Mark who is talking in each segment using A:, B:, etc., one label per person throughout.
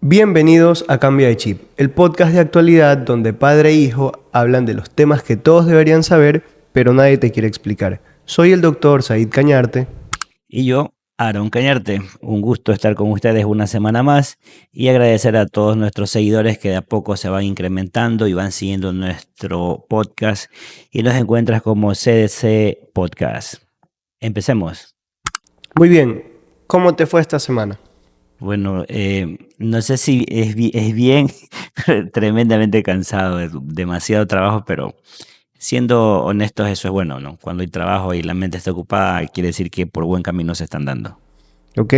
A: Bienvenidos a Cambia de Chip, el podcast de actualidad donde padre e hijo hablan de los temas que todos deberían saber, pero nadie te quiere explicar. Soy el doctor Said Cañarte.
B: Y yo, Aaron Cañarte. Un gusto estar con ustedes una semana más y agradecer a todos nuestros seguidores que de a poco se van incrementando y van siguiendo nuestro podcast y nos encuentras como CDC Podcast. Empecemos.
A: Muy bien, ¿cómo te fue esta semana?
B: Bueno, no sé si es bien, tremendamente cansado, demasiado trabajo, pero siendo honestos eso es bueno, ¿no? Cuando hay trabajo y la mente está ocupada, quiere decir que por buen camino se están dando.
A: ¿Ok?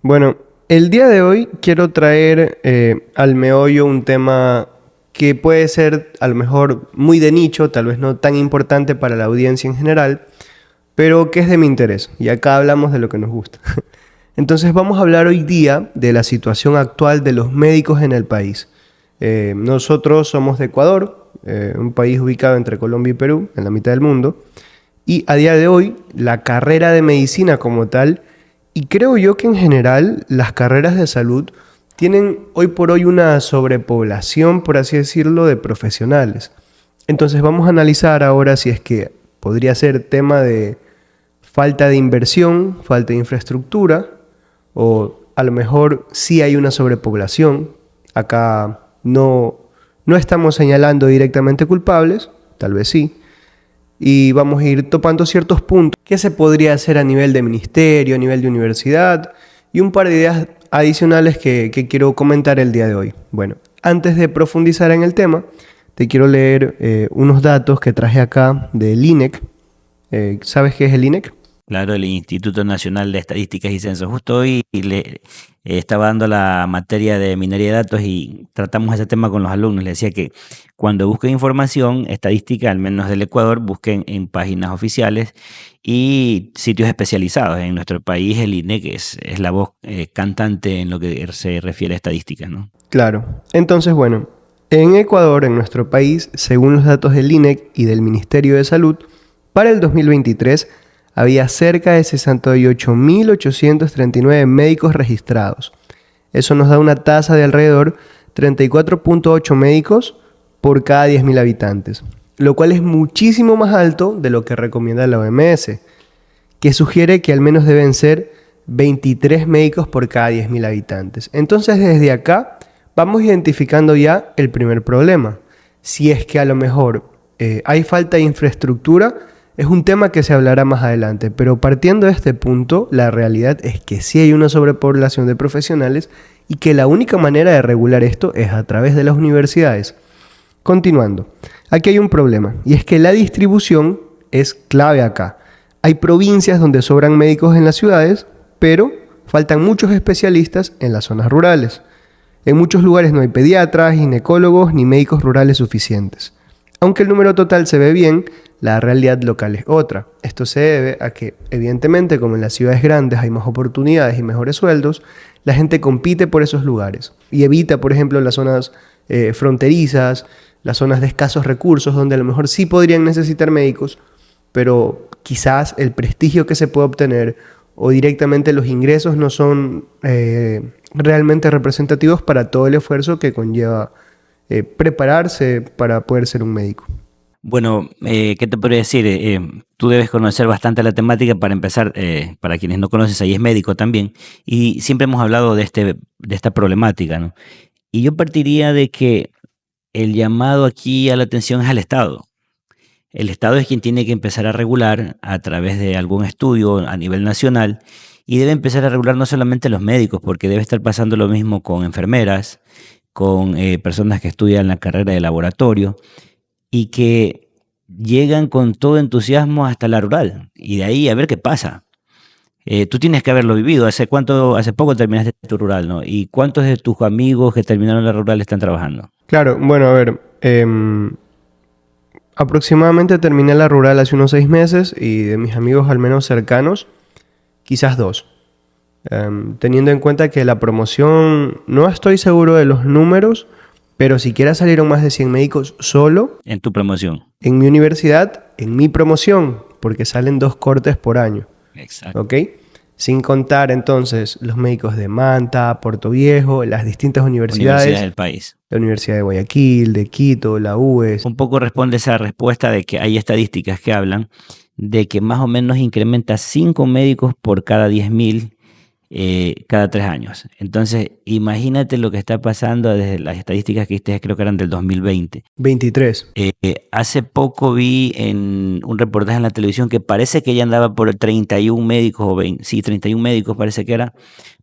A: Bueno, el día de hoy quiero traer al meollo un tema que puede ser a lo mejor muy de nicho, tal vez no tan importante para la audiencia en general, pero que es de mi interés. Y acá hablamos de lo que nos gusta. Entonces vamos a hablar hoy día de la situación actual de los médicos en el país. Nosotros somos de Ecuador, un país ubicado entre Colombia y Perú, en la mitad del mundo, y a día de hoy la carrera de medicina como tal, y creo yo que en general las carreras de salud tienen hoy por hoy una sobrepoblación, por así decirlo, de profesionales. Entonces vamos a analizar ahora si es que podría ser tema de falta de inversión, falta de infraestructura, o a lo mejor sí hay una sobrepoblación. Acá no estamos señalando directamente culpables, tal vez sí, y vamos a ir topando ciertos puntos que se podría hacer a nivel de ministerio, a nivel de universidad, y un par de ideas adicionales que quiero comentar el día de hoy. Bueno, antes de profundizar en el tema, te quiero leer unos datos que traje acá del INEC. ¿Sabes qué es el INEC?
B: Claro, el Instituto Nacional de Estadísticas y Censos. Justo hoy estaba dando la materia de minería de datos y tratamos ese tema con los alumnos. Les decía que cuando busquen información estadística, al menos del Ecuador, busquen en páginas oficiales y sitios especializados. En nuestro país el INEC es la voz cantante en lo que se refiere a estadísticas, ¿no?
A: Claro. Entonces, bueno, en Ecuador, en nuestro país, según los datos del INEC y del Ministerio de Salud, para el 2023 había cerca de 68.839 médicos registrados. Eso nos da una tasa de alrededor 34.8 médicos por cada 10.000 habitantes, lo cual es muchísimo más alto de lo que recomienda la OMS, que sugiere que al menos deben ser 23 médicos por cada 10.000 habitantes. Entonces, desde acá vamos identificando ya el primer problema. Si es que a lo mejor hay falta de infraestructura, es un tema que se hablará más adelante, pero partiendo de este punto, la realidad es que sí hay una sobrepoblación de profesionales y que la única manera de regular esto es a través de las universidades. Continuando, aquí hay un problema, y es que la distribución es clave acá. Hay provincias donde sobran médicos en las ciudades, pero faltan muchos especialistas en las zonas rurales. En muchos lugares no hay pediatras, ginecólogos ni médicos rurales suficientes. Aunque el número total se ve bien, la realidad local es otra. Esto se debe a que, evidentemente, como en las ciudades grandes hay más oportunidades y mejores sueldos, la gente compite por esos lugares y evita, por ejemplo, las zonas fronterizas, las zonas de escasos recursos, donde a lo mejor sí podrían necesitar médicos, pero quizás el prestigio que se puede obtener o directamente los ingresos no son realmente representativos para todo el esfuerzo que conlleva prepararse para poder ser un médico.
B: Bueno, ¿qué te podría decir? Tú debes conocer bastante la temática. Para empezar, para quienes no conoces, ahí es médico también, y siempre hemos hablado de esta problemática, ¿no? Y yo partiría de que el llamado aquí a la atención es al Estado. El Estado es quien tiene que empezar a regular a través de algún estudio a nivel nacional y debe empezar a regular no solamente los médicos, porque debe estar pasando lo mismo con enfermeras, con personas que estudian la carrera de laboratorio y que llegan con todo entusiasmo hasta la rural y de ahí a ver qué pasa. Tú tienes que haberlo vivido. Hace poco terminaste tu rural, ¿no? ¿Y cuántos de tus amigos que terminaron la rural están trabajando?
A: Claro, bueno, a ver, aproximadamente terminé la rural hace unos 6 meses y de mis amigos al menos cercanos, quizás 2. Teniendo en cuenta que la promoción, no estoy seguro de los números, pero siquiera salieron más de 100 médicos solo
B: En tu promoción.
A: en mi universidad, en mi promoción, porque salen 2 cortes por año.
B: Exacto.
A: ¿Ok? Sin contar entonces los médicos de Manta, Puerto Viejo, las distintas
B: Universidades
A: universidades,
B: del país.
A: la Universidad de Guayaquil, de Quito, la UES.
B: Un poco responde esa respuesta de que hay estadísticas que hablan de que más o menos incrementa 5 médicos por cada 10.000 cada 3 años. Entonces, imagínate lo que está pasando desde las estadísticas que viste, creo que eran del 2020.
A: 23.
B: Hace poco vi en un reportaje en la televisión que parece que ya andaba por 31 médicos, o 20, sí, 31 médicos parece que era,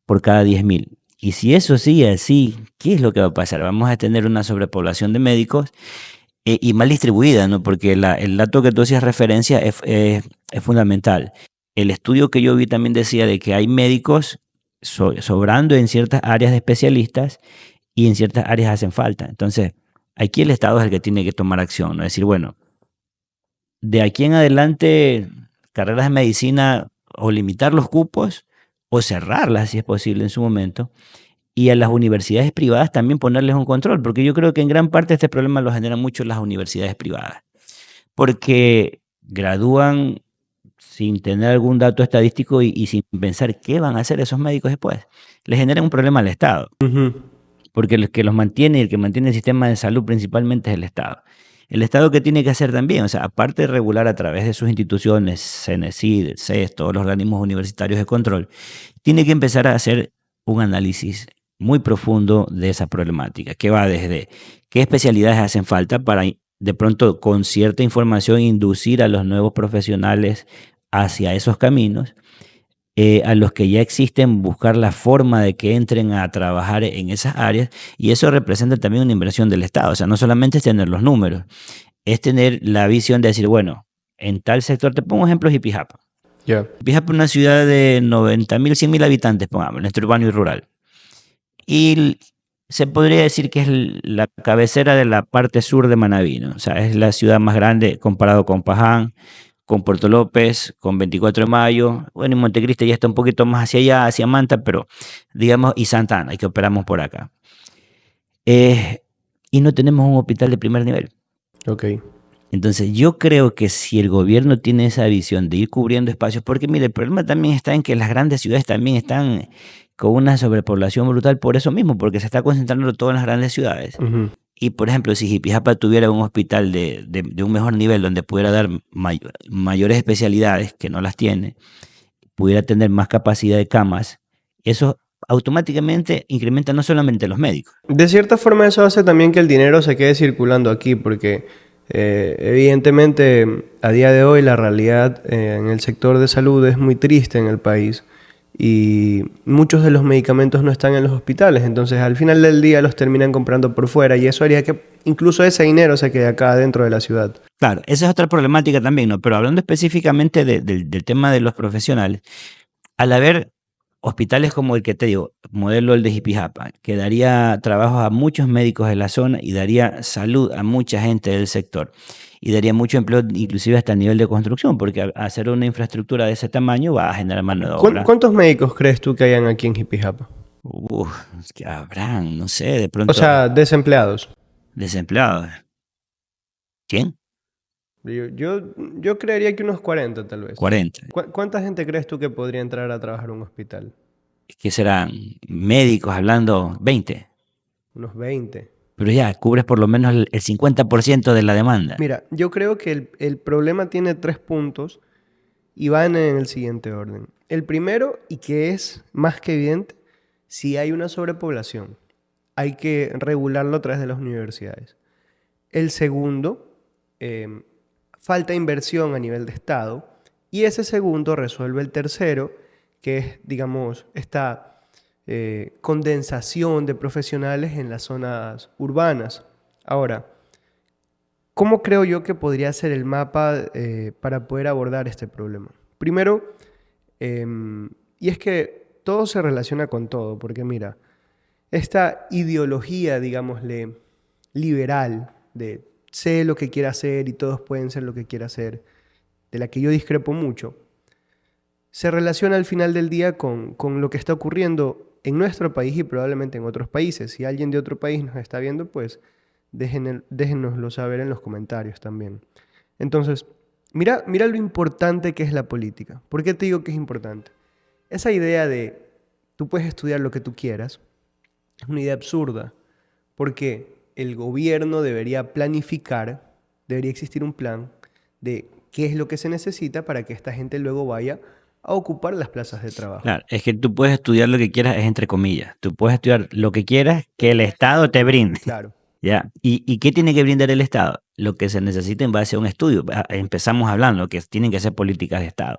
B: por cada 10.000. Y si eso sigue así, ¿qué es lo que va a pasar? Vamos a tener una sobrepoblación de médicos y mal distribuida, ¿no? Porque el dato que tú hacías referencia es fundamental. El estudio que yo vi también decía de que hay médicos sobrando en ciertas áreas de especialistas y en ciertas áreas hacen falta. Entonces, aquí el Estado es el que tiene que tomar acción, ¿no? Es decir, bueno, de aquí en adelante, carreras de medicina o limitar los cupos o cerrarlas si es posible en su momento. Y a las universidades privadas también ponerles un control, porque yo creo que en gran parte este problema lo generan mucho las universidades privadas, porque gradúan sin tener algún dato estadístico y sin pensar qué van a hacer esos médicos después. Les genera un problema al Estado,
A: Ujú.
B: porque el que los mantiene y el que mantiene el sistema de salud principalmente es el Estado. El Estado que tiene que hacer también, o sea, aparte de regular a través de sus instituciones, CENESID, CES, todos los organismos universitarios de control, tiene que empezar a hacer un análisis muy profundo de esa problemática, que va desde qué especialidades hacen falta para de pronto con cierta información inducir a los nuevos profesionales hacia esos caminos, a los que ya existen, buscar la forma de que entren a trabajar en esas áreas, y eso representa también una inversión del Estado. O sea, no solamente es tener los números, es tener la visión de decir, bueno, en tal sector, te pongo ejemplos, Jipijapa.
A: Ya.
B: Jipijapa es una ciudad de 90.000, 100.000 habitantes, pongamos, entre urbano y rural. Y se podría decir que es la cabecera de la parte sur de Manabí, ¿no? O sea, es la ciudad más grande comparado con Paján, con Puerto López, con 24 de Mayo. Bueno, y Montecristi ya está un poquito más hacia allá, hacia Manta, pero digamos, y Santa Ana, que operamos por acá. Y no tenemos un hospital de primer nivel.
A: Ok.
B: Entonces, yo creo que si el gobierno tiene esa visión de ir cubriendo espacios, porque mire, el problema también está en que las grandes ciudades también están con una sobrepoblación brutal por eso mismo, porque se está concentrando todo en las grandes ciudades.
A: Ujú.
B: Y por ejemplo, si Jipijapa tuviera un hospital de un mejor nivel donde pudiera dar mayores especialidades, que no las tiene, pudiera tener más capacidad de camas, eso automáticamente incrementa no solamente los médicos.
A: De cierta forma eso hace también que el dinero se quede circulando aquí, porque evidentemente a día de hoy la realidad en el sector de salud es muy triste en el país y muchos de los medicamentos no están en los hospitales, entonces al final del día los terminan comprando por fuera y eso haría que incluso ese dinero se quede acá dentro de la ciudad.
B: Claro, esa es otra problemática también, ¿no? Pero hablando específicamente del tema de los profesionales, al haber hospitales como el que te digo, modelo el de Jipijapa, que daría trabajo a muchos médicos de la zona y daría salud a mucha gente del sector. Y daría mucho empleo, inclusive hasta a nivel de construcción, porque hacer una infraestructura de ese tamaño va a generar mano de obra.
A: ¿Cuántos médicos crees tú que hayan aquí en Jipijapa?
B: Uf, que habrán, no sé, de
A: O
B: pronto
A: sea, desempleados.
B: desempleados. ¿100?
A: Yo creería que unos 40 tal vez.
B: 40.
A: ¿Cuánta gente crees tú que podría entrar a trabajar a un hospital?
B: ¿Qué serán? Médicos hablando 20.
A: Unos 20.
B: Pero ya, cubres por lo menos el 50% de la demanda.
A: Mira, yo creo que el problema tiene 3 puntos y van en el siguiente orden. El primero, y que es más que evidente, si hay una sobrepoblación, hay que regularlo a través de las universidades. El segundo, falta inversión a nivel de Estado. Y ese segundo resuelve el tercero, que es, digamos, esta condensación de profesionales en las zonas urbanas. Ahora, ¿cómo creo yo que podría ser el mapa para poder abordar este problema? Primero, y es que todo se relaciona con todo, porque mira, esta ideología, digámosle, liberal, de sé lo que quiera hacer y todos pueden ser lo que quiera hacer, de la que yo discrepo mucho, se relaciona al final del día con lo que está ocurriendo en nuestro país y probablemente en otros países. Si alguien de otro país nos está viendo, pues déjenoslo saber en los comentarios también. Entonces, mira lo importante que es la política. ¿Por qué te digo que es importante? esa idea de tú puedes estudiar lo que tú quieras es una idea absurda, porque el gobierno debería planificar, debería existir un plan de qué es lo que se necesita para que esta gente luego vaya a ocupar las plazas de trabajo.
B: Claro, es que tú puedes estudiar lo que quieras, es entre comillas. Tú puedes estudiar lo que quieras que el Estado te brinde.
A: Claro.
B: ¿Ya? ¿Y qué tiene que brindar el Estado? Lo que se necesita en base a un estudio. Empezamos hablando que tienen que ser políticas de Estado.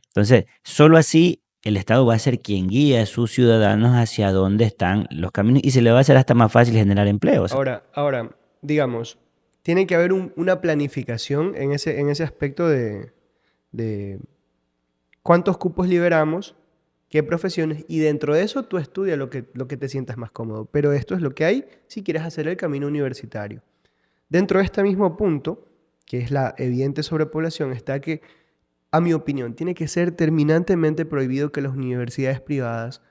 B: Entonces, solo así el Estado va a ser quien guía a sus ciudadanos hacia dónde están los caminos y se le va a hacer hasta más fácil generar empleo. O sea,
A: Ahora, digamos, tiene que haber una planificación en ese aspecto de cuántos cupos liberamos, qué profesiones, y dentro de eso tú estudias lo que te sientas más cómodo. Pero esto es lo que hay si quieres hacer el camino universitario. Dentro de este mismo punto, que es la evidente sobrepoblación, está que, a mi opinión, tiene que ser terminantemente prohibido que las universidades privadas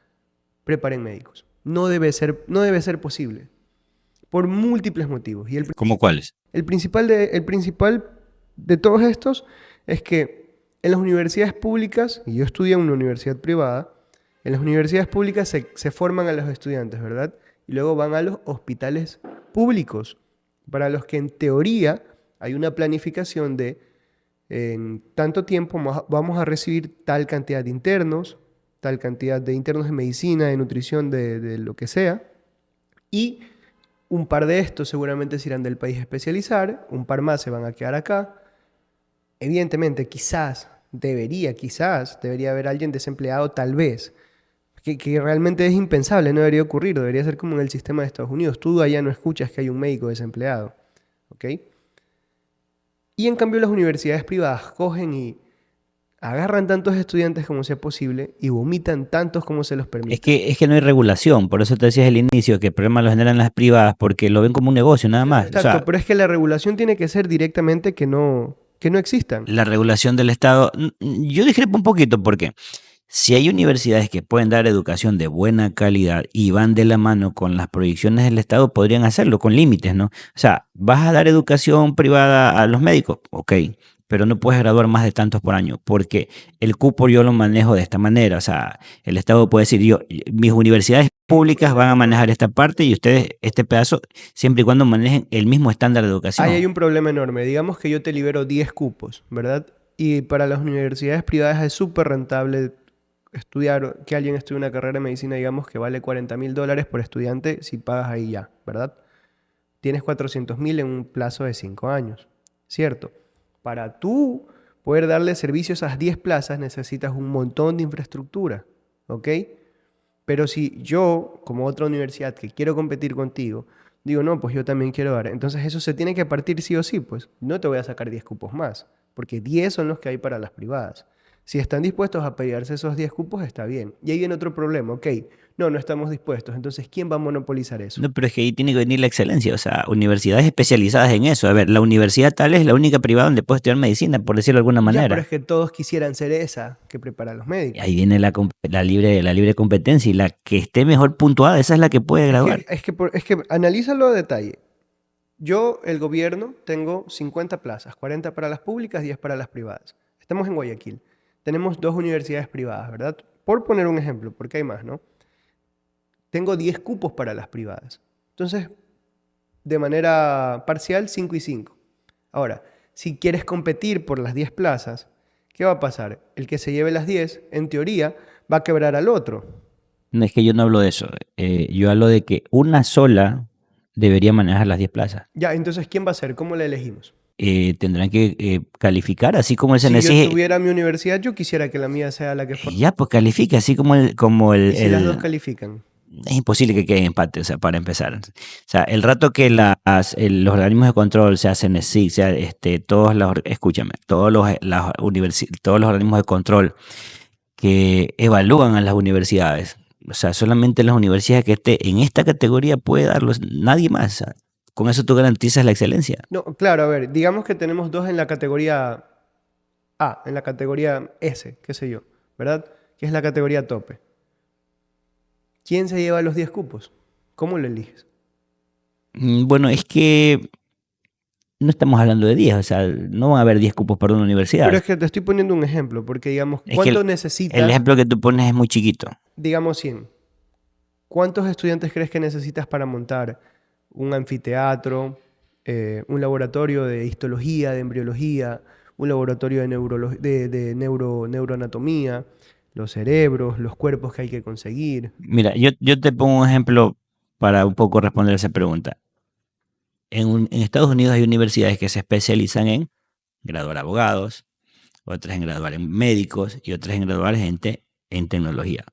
A: preparen médicos. No debe ser posible, por múltiples motivos. Y
B: ¿cómo cuáles?
A: el principal de todos estos es que en las universidades públicas, y yo estudié en una universidad privada, en las universidades públicas se forman a los estudiantes, ¿verdad? Y luego van a los hospitales públicos, para los que en teoría hay una planificación de en tanto tiempo vamos a recibir tal cantidad de internos, tal cantidad de internos de medicina, de nutrición, de lo que sea, y un par de estos seguramente se irán del país a especializar, un par más se van a quedar acá. Evidentemente, quizás debería haber alguien desempleado, tal vez, que realmente es impensable, no debería ocurrir, debería ser como en el sistema de Estados Unidos. Tú allá no escuchas que hay un médico desempleado, ¿ok? Y en cambio las universidades privadas cogen y agarran tantos estudiantes como sea posible y vomitan tantos como se los permite.
B: Es que no hay regulación, por eso te decías al inicio que el problema lo generan las privadas porque lo ven como un negocio nada más. O
A: Exacto,
B: sea,
A: pero es que la regulación tiene que ser directamente que no existan.
B: la regulación del Estado, yo discrepo un poquito porque si hay universidades que pueden dar educación de buena calidad y van de la mano con las proyecciones del Estado, podrían hacerlo con límites, ¿no? O sea, ¿vas a dar educación privada a los médicos? Ok, pero no puedes graduar más de tantos por año, porque el cupo yo lo manejo de esta manera. O sea, el Estado puede decir, yo, mis universidades públicas van a manejar esta parte y ustedes este pedazo, siempre y cuando manejen el mismo estándar de
A: Ahí
B: educación.
A: hay un problema enorme. Digamos que yo te libero 10 cupos, ¿verdad? Y para las universidades privadas es súper rentable estudiar, que alguien estudie una carrera de medicina, digamos que vale $40,000 por estudiante si pagas ahí ya, ¿verdad? Tienes 400,000 en un plazo de 5 años, ¿cierto? Para tú poder darle servicio a esas 10 plazas necesitas un montón de infraestructura, ¿ok? Pero si yo, como otra universidad que quiero competir contigo, digo, no, pues yo también quiero dar. Entonces eso se tiene que partir sí o sí, pues no te voy a sacar 10 cupos más, porque 10 son los que hay para las privadas. Si están dispuestos a pelearse esos 10 cupos, está bien. Y ahí viene otro problema, ok, no estamos dispuestos. Entonces, ¿quién va a monopolizar eso?
B: No, pero es que ahí tiene que venir la excelencia, o sea, universidades especializadas en eso. A ver, la universidad tal es la única privada donde puedes estudiar medicina, por decirlo de alguna
A: Ya, pero es
B: manera.
A: que todos quisieran ser esa que prepara a los
B: Y
A: médicos.
B: ahí viene la libre competencia y la que esté mejor puntuada, esa es la que puede graduar.
A: Es que analízalo a detalle. Yo, el gobierno, tengo 50 plazas, 40 para las públicas, 10 para las privadas. Estamos en Guayaquil. Tenemos dos universidades privadas, ¿verdad? Por poner un ejemplo, porque hay más, ¿no? Tengo 10 cupos para las privadas. Entonces, de manera parcial, 5 y 5. Ahora, si quieres competir por las 10 plazas, ¿qué va a pasar? El que se lleve las 10, en teoría, va a quebrar al otro.
B: No es que yo no hablo de eso, yo hablo de que una sola debería manejar las 10 plazas.
A: Ya, entonces, ¿quién va a ser? ¿Cómo la elegimos?
B: Tendrán que calificar, así como el
A: Si yo
B: CNSI,
A: tuviera mi universidad, yo quisiera que la mía sea la que forme.
B: ya pues califica, así como
A: ¿Y si las dos califican?
B: es imposible que quede empate, o sea, para empezar. O sea, el rato que los organismos de control, sea CNSIC, sea escúchame, todos los organismos de control que evalúan a las universidades, o sea, solamente las universidades que esté en esta categoría puede darlos, nadie más. O sea, con eso tú garantizas la excelencia.
A: No, claro, a ver, digamos que tenemos dos en la categoría A, en la categoría S, qué sé yo, ¿verdad? Que es la categoría tope. ¿Quién se lleva los 10 cupos? ¿Cómo lo eliges?
B: Bueno, es que no estamos hablando de 10, o sea, no van a haber 10 cupos para una
A: Pero
B: universidad.
A: es que te estoy poniendo un ejemplo, porque digamos,
B: Es que
A: ¿cuánto
B: el
A: necesitas?
B: ejemplo que tú pones es muy chiquito.
A: Digamos 100. ¿Cuántos estudiantes crees que necesitas para montar un anfiteatro, un laboratorio de histología, de embriología, un laboratorio de, neuroanatomía, los cerebros, los cuerpos que hay que conseguir?
B: Mira, yo te pongo un ejemplo para un poco responder esa pregunta. En Estados Unidos hay universidades que se especializan en graduar abogados, otras en graduar en médicos y otras en graduar gente en tecnología.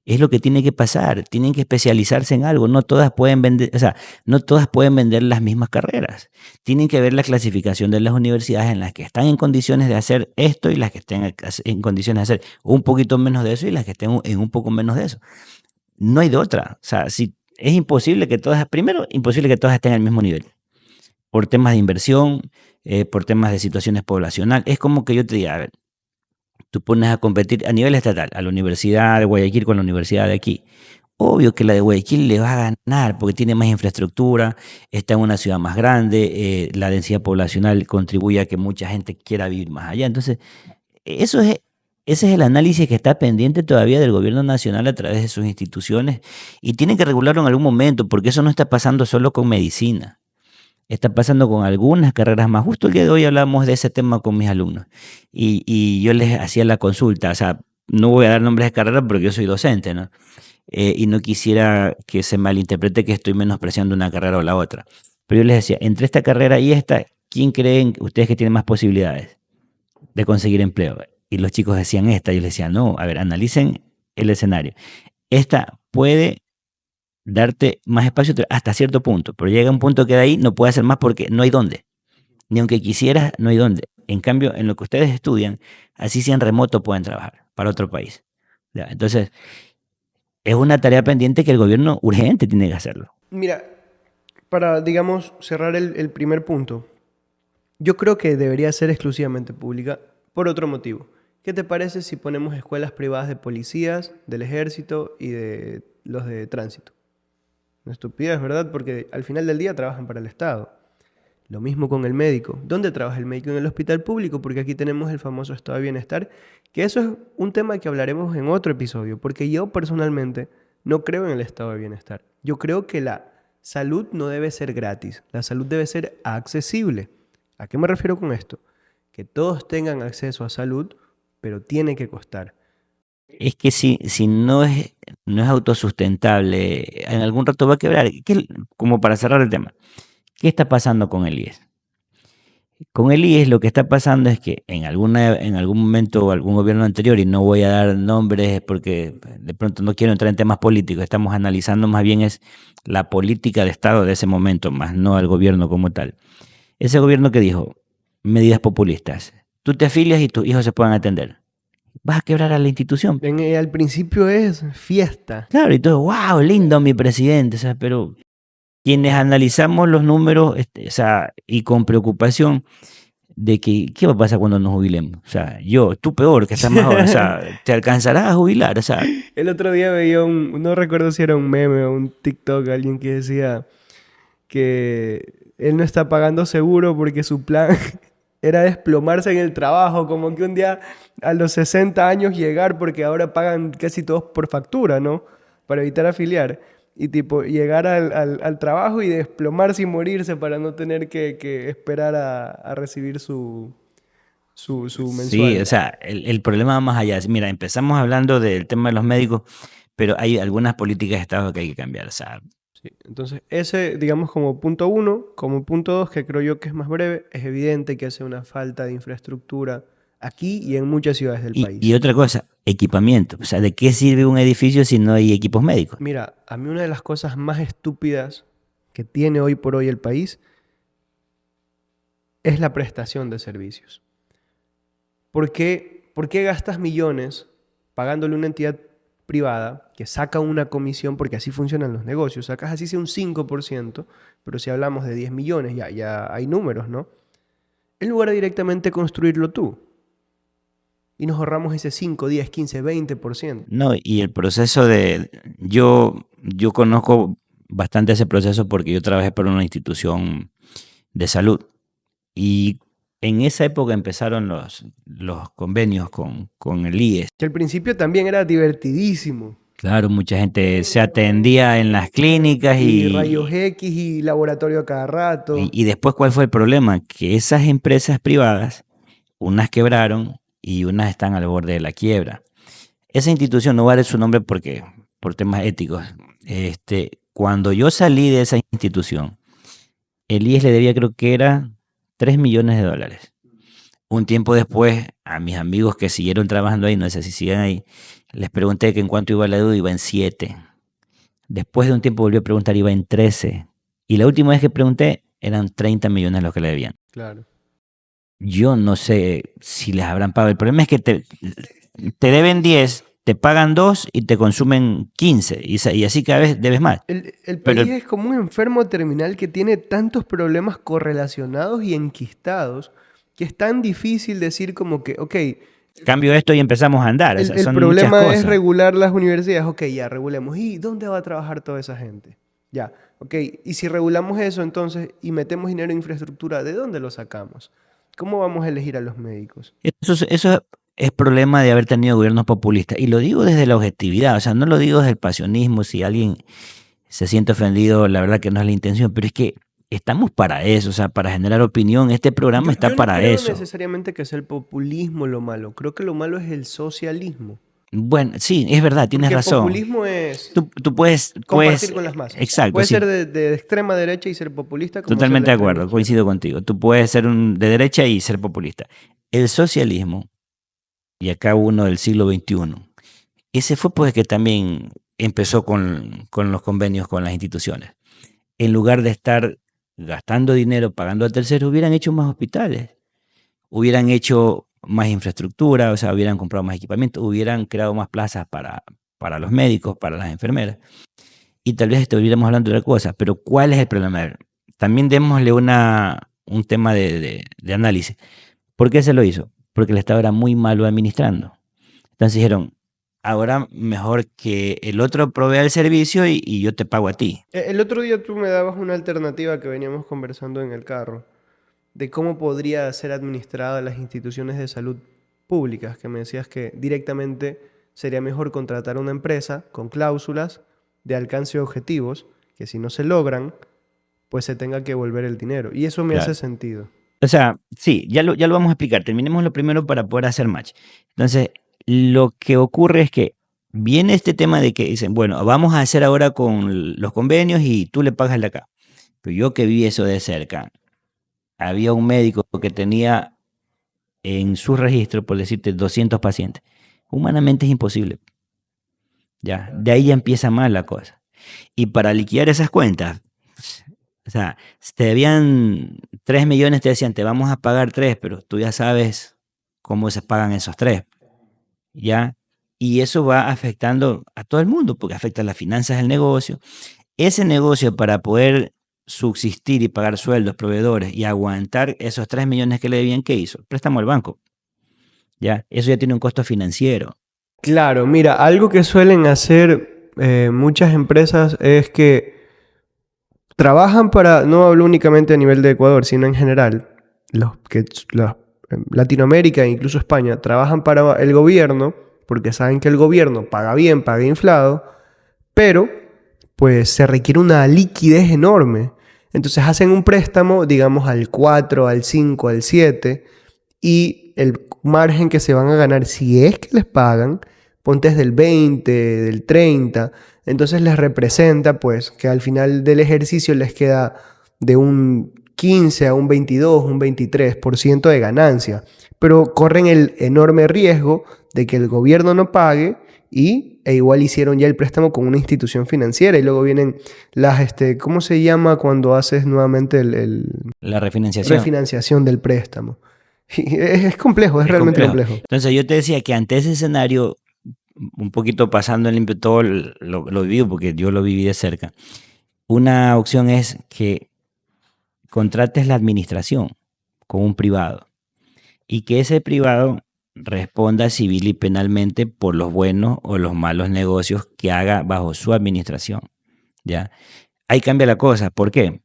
B: Es lo que tiene que pasar, tienen que especializarse en algo, no todas pueden vender, o sea, no todas pueden vender las mismas carreras. Tienen que ver la clasificación de las universidades en las que están en condiciones de hacer esto y las que estén en condiciones de hacer un poquito menos de eso y las que estén en un poco menos de eso. No hay de otra. O sea, si es imposible que todas, primero, imposible que todas estén al mismo nivel por temas de inversión, por temas de situaciones poblacionales. Es como que yo te diga, a ver, tú pones a competir a nivel estatal, a la Universidad de Guayaquil con la Universidad de aquí. Obvio que la de Guayaquil le va a ganar porque tiene más infraestructura, está en una ciudad más grande, la densidad poblacional contribuye a que mucha gente quiera vivir más allá. Entonces, eso es, ese es el análisis que está pendiente todavía del gobierno nacional a través de sus instituciones y tienen que regularlo en algún momento porque eso no está pasando solo con medicina. Está pasando con algunas carreras más. Justo el día de hoy hablamos de ese tema con mis alumnos y yo les hacía la consulta. O sea, no voy a dar nombres de carrera porque yo soy docente, ¿no? Y no quisiera que se malinterprete que estoy menospreciando una carrera o la otra. Pero yo les decía, entre esta carrera y esta, ¿quién creen ustedes que tiene más posibilidades de conseguir empleo? Y los chicos decían esta. Y yo les decía, no, a ver, analicen el escenario. Esta puede darte más espacio hasta cierto punto, pero llega un punto que de ahí no puede hacer más porque no hay dónde. Ni aunque quisieras, no hay dónde. En cambio, en lo que ustedes estudian, así sean remoto, pueden trabajar para otro país. ¿Ya? Entonces, es una tarea pendiente que el gobierno urgente tiene que hacerlo.
A: Mira, para, digamos, cerrar el primer punto, yo creo que debería ser exclusivamente pública por otro motivo. ¿Qué te parece si ponemos escuelas privadas de policías, del ejército y de los de tránsito? Una estupidez, ¿verdad? Porque al final del día trabajan para el Estado. Lo mismo con el médico. ¿Dónde trabaja el médico? En el hospital público, porque aquí tenemos el famoso estado de bienestar, que eso es un tema que hablaremos en otro episodio, porque yo personalmente no creo en el estado de bienestar. Yo creo que la salud no debe ser gratis, la salud debe ser accesible. ¿A qué me refiero con esto? Que todos tengan acceso a salud, pero tiene que costar.
B: Es que si no es autosustentable, en algún rato va a quebrar. Como para cerrar el tema, ¿qué está pasando con el IES? Con el IES lo que está pasando es que en algún momento algún gobierno anterior, y no voy a dar nombres porque de pronto no quiero entrar en temas políticos, estamos analizando más bien es la política de Estado de ese momento, más no al gobierno como tal. Ese gobierno que dijo, medidas populistas, tú te afilias y tus hijos se puedan atender. Vas a quebrar a la institución.
A: Al principio es fiesta.
B: Claro, y todo, wow, lindo mi presidente, o sea, pero quienes analizamos los números, o sea, y con preocupación de que, ¿qué va a pasar cuando nos jubilemos? O sea, tú peor, que estás más joven, o sea, ¿te alcanzarás a jubilar? O sea,
A: El otro día veía no recuerdo si era un meme o un TikTok, alguien que decía que él no está pagando seguro porque su plan era desplomarse en el trabajo, como que un día a los 60 años llegar, porque ahora pagan casi todos por factura, ¿no? Para evitar afiliar. Y tipo, llegar al trabajo y desplomarse y morirse para no tener que esperar a recibir su
B: sí, o
A: mensual.
B: sea, el problema va más allá. Mira, empezamos hablando del tema de los médicos, pero hay algunas políticas de Estado que hay que cambiar, o sea,
A: Sí, entonces ese, digamos, como punto uno, como punto dos, que creo yo que es más breve, es evidente que hace una falta de infraestructura aquí y en muchas ciudades del
B: y
A: país.
B: otra cosa, equipamiento. O sea, ¿de qué sirve un edificio si no hay equipos médicos?
A: Mira, a mí una de las cosas más estúpidas que tiene hoy por hoy el país es la prestación de servicios. ¿Por qué gastas millones pagándole a una entidad privada que saca una comisión, porque así funcionan los negocios, sacas así sea un 5%, pero si hablamos de 10 millones, ya hay números, ¿no? En lugar de directamente construirlo tú. Y nos ahorramos ese 5, 10, 15, 20%.
B: No, y el proceso yo conozco bastante ese proceso porque yo trabajé para una institución de salud Y en esa época empezaron los convenios con el IES.
A: Que al principio también era divertidísimo.
B: Claro, mucha gente se atendía en las clínicas
A: Y rayos X y laboratorio a cada rato.
B: y después, ¿cuál fue el problema? Que esas empresas privadas, unas quebraron y unas están al borde de la quiebra. Esa institución, no voy a dar su nombre porque por temas éticos, cuando yo salí de esa institución, el IES le debía, creo que era $3 millones. Un tiempo después, a mis amigos que siguieron trabajando ahí, no sé si siguen ahí, les pregunté que en cuánto iba la deuda, iba en 7. Después de un tiempo volví a preguntar, iba en 13. Y la última vez que pregunté, eran 30 millones los que le debían.
A: Claro.
B: Yo no sé si les habrán pagado. El problema es que te deben 10, te pagan 2 y te consumen 15. Y así cada vez debes más.
A: El
B: Pero
A: país es como un enfermo terminal que tiene tantos problemas correlacionados y enquistados que es tan difícil decir como que, ok,
B: cambio esto y empezamos a andar. O sea,
A: el
B: son muchas
A: problema es
B: cosas.
A: regular las universidades. Ok, ya regulemos. ¿Y dónde va a trabajar toda esa gente? Ya, ok. Y si regulamos eso entonces y metemos dinero en infraestructura, ¿de dónde lo sacamos? ¿Cómo vamos a elegir a los médicos?
B: Eso es problema de haber tenido gobiernos populistas. Y lo digo desde la objetividad, o sea, no lo digo desde el pasionismo. Si alguien se siente ofendido, la verdad que no es la intención, pero es que estamos para eso, o sea, para generar opinión. Este programa está
A: Yo no
B: para
A: creo
B: eso.
A: necesariamente que sea el populismo lo malo. Creo que lo malo es el socialismo.
B: Bueno, sí, es verdad, tienes
A: Porque
B: razón.
A: populismo es
B: Tú puedes,
A: compartir con las masas.
B: exacto,
A: Puedes
B: sí,
A: ser de extrema derecha y ser populista como ser
B: totalmente de
A: extrema
B: acuerdo,
A: izquierda.
B: coincido contigo. Tú puedes ser de derecha y ser populista. El socialismo, y acá uno del siglo XXI, ese fue pues que también empezó con los convenios con las instituciones. En lugar de estar gastando dinero, pagando a terceros, hubieran hecho más hospitales, hubieran hecho más infraestructura, o sea, hubieran comprado más equipamiento, hubieran creado más plazas para los médicos, para las enfermeras. Y tal vez estuviéramos hablando de otra cosa, pero ¿cuál es el problema? A ver, también démosle un tema de análisis. ¿Por qué se lo hizo? Porque el Estado era muy malo administrando. Entonces dijeron, ahora mejor que el otro provea el servicio y yo te pago a ti.
A: El otro día tú me dabas una alternativa que veníamos conversando en el carro de cómo podría ser administradas las instituciones de salud públicas, que me decías que directamente sería mejor contratar a una empresa con cláusulas de alcance de objetivos, que si no se logran, pues se tenga que devolver el dinero. Y eso me hace
B: Claro.
A: sentido.
B: O sea, sí, ya lo vamos a explicar. Terminemos lo primero para poder hacer match. Entonces, lo que ocurre es que viene este tema de que dicen, bueno, vamos a hacer ahora con los convenios y tú le pagas el de acá. Pero yo que vi eso de cerca, había un médico que tenía en su registro, por decirte, 200 pacientes. Humanamente es imposible. Ya, de ahí ya empieza mal la cosa. Y para liquidar esas cuentas, o sea, si te debían 3 millones, te decían, te vamos a pagar 3, pero tú ya sabes cómo se pagan esos 3, ¿ya? Y eso va afectando a todo el mundo, porque afecta las finanzas del negocio. Ese negocio, para poder subsistir y pagar sueldos, proveedores y aguantar esos 3 millones que le debían, ¿qué hizo? Préstamo al banco, ¿ya? Eso ya tiene un costo financiero.
A: Claro, mira, algo que suelen hacer muchas empresas es que trabajan para, no hablo únicamente a nivel de Ecuador, sino en general, Latinoamérica e incluso España, trabajan para el gobierno porque saben que el gobierno paga bien, paga inflado, pero pues se requiere una liquidez enorme. Entonces hacen un préstamo, digamos, al 4, al 5, al 7, y el margen que se van a ganar, si es que les pagan, ponte es del 20, del 30, entonces les representa pues que al final del ejercicio les queda de un 15 a un 22, un 23% de ganancia, pero corren el enorme riesgo de que el gobierno no pague e igual hicieron ya el préstamo con una institución financiera y luego vienen las, ¿cómo se llama cuando haces nuevamente
B: La refinanciación.
A: refinanciación del préstamo? Y es complejo, es
B: Es
A: realmente
B: complejo.
A: complejo.
B: Entonces yo te decía que ante ese escenario, un poquito pasando en limpio todo lo vivo, porque yo lo viví de cerca, una opción es que contrates la administración con un privado y que ese privado responda civil y penalmente por los buenos o los malos negocios que haga bajo su administración, ¿ya? Ahí cambia la cosa. ¿Por qué?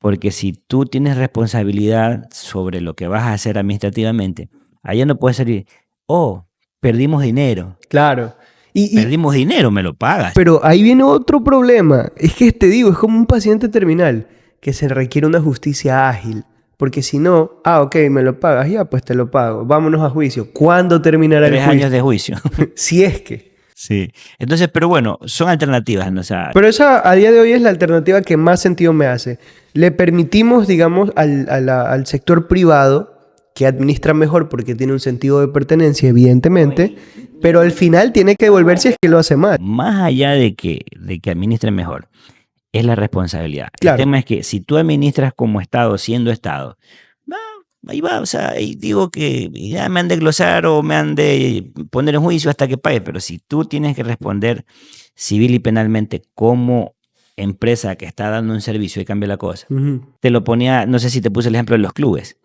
B: Porque si tú tienes responsabilidad sobre lo que vas a hacer administrativamente, allá no puedes salir, oh, perdimos dinero.
A: Claro.
B: Perdimos dinero, me lo pagas.
A: Pero ahí viene otro problema. Es que te digo, es como un paciente terminal, que se requiere una justicia ágil. Porque si no, ok, me lo pagas, ya, pues te lo pago. Vámonos a juicio. ¿Cuándo terminará el
B: 3
A: juicio?
B: años de juicio.
A: Si es que.
B: Sí. Entonces, pero bueno, son alternativas, ¿no? O sea,
A: Pero esa a día de hoy es la alternativa que más sentido me hace. Le permitimos, digamos, al sector privado que administra mejor porque tiene un sentido de pertenencia, evidentemente, pero al final tiene que devolver si es que lo hace mal.
B: más allá de que administren mejor, es la responsabilidad.
A: Claro.
B: El tema es que si tú administras como Estado, siendo Estado, va, ahí va, o sea, ahí digo que ya me han de glosar o me han de poner en juicio hasta que pague, pero si tú tienes que responder civil y penalmente como empresa que está dando un servicio y cambia la cosa, te lo ponía, no sé si te puse el ejemplo de los clubes.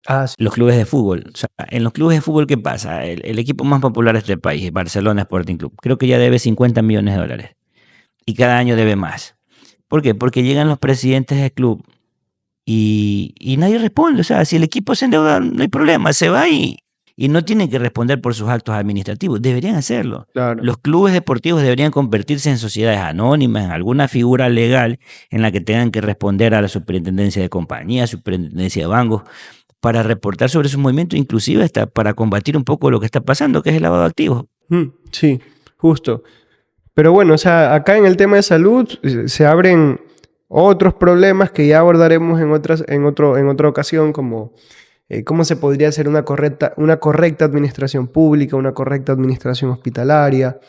A: Sí.
B: Los clubes de fútbol. O sea, en los clubes de fútbol, ¿qué pasa? El equipo más popular de este país, Barcelona Sporting Club, creo que ya debe 50 millones de dólares. Y cada año debe más. ¿Por qué? Porque llegan los presidentes del club y nadie responde. O sea, si el equipo se endeuda, no hay problema, se va y no tienen que responder por sus actos administrativos. Deberían hacerlo.
A: Claro.
B: Los clubes deportivos deberían convertirse en sociedades anónimas, en alguna figura legal en la que tengan que responder a la superintendencia de compañías, superintendencia de bancos, para reportar sobre sus movimientos, inclusive hasta para combatir un poco lo que está pasando, que es el lavado de activos.
A: Sí, justo. Pero bueno, o sea, acá en el tema de salud se abren otros problemas que ya abordaremos en otra ocasión, como cómo se podría hacer una correcta administración pública, una correcta administración hospitalaria.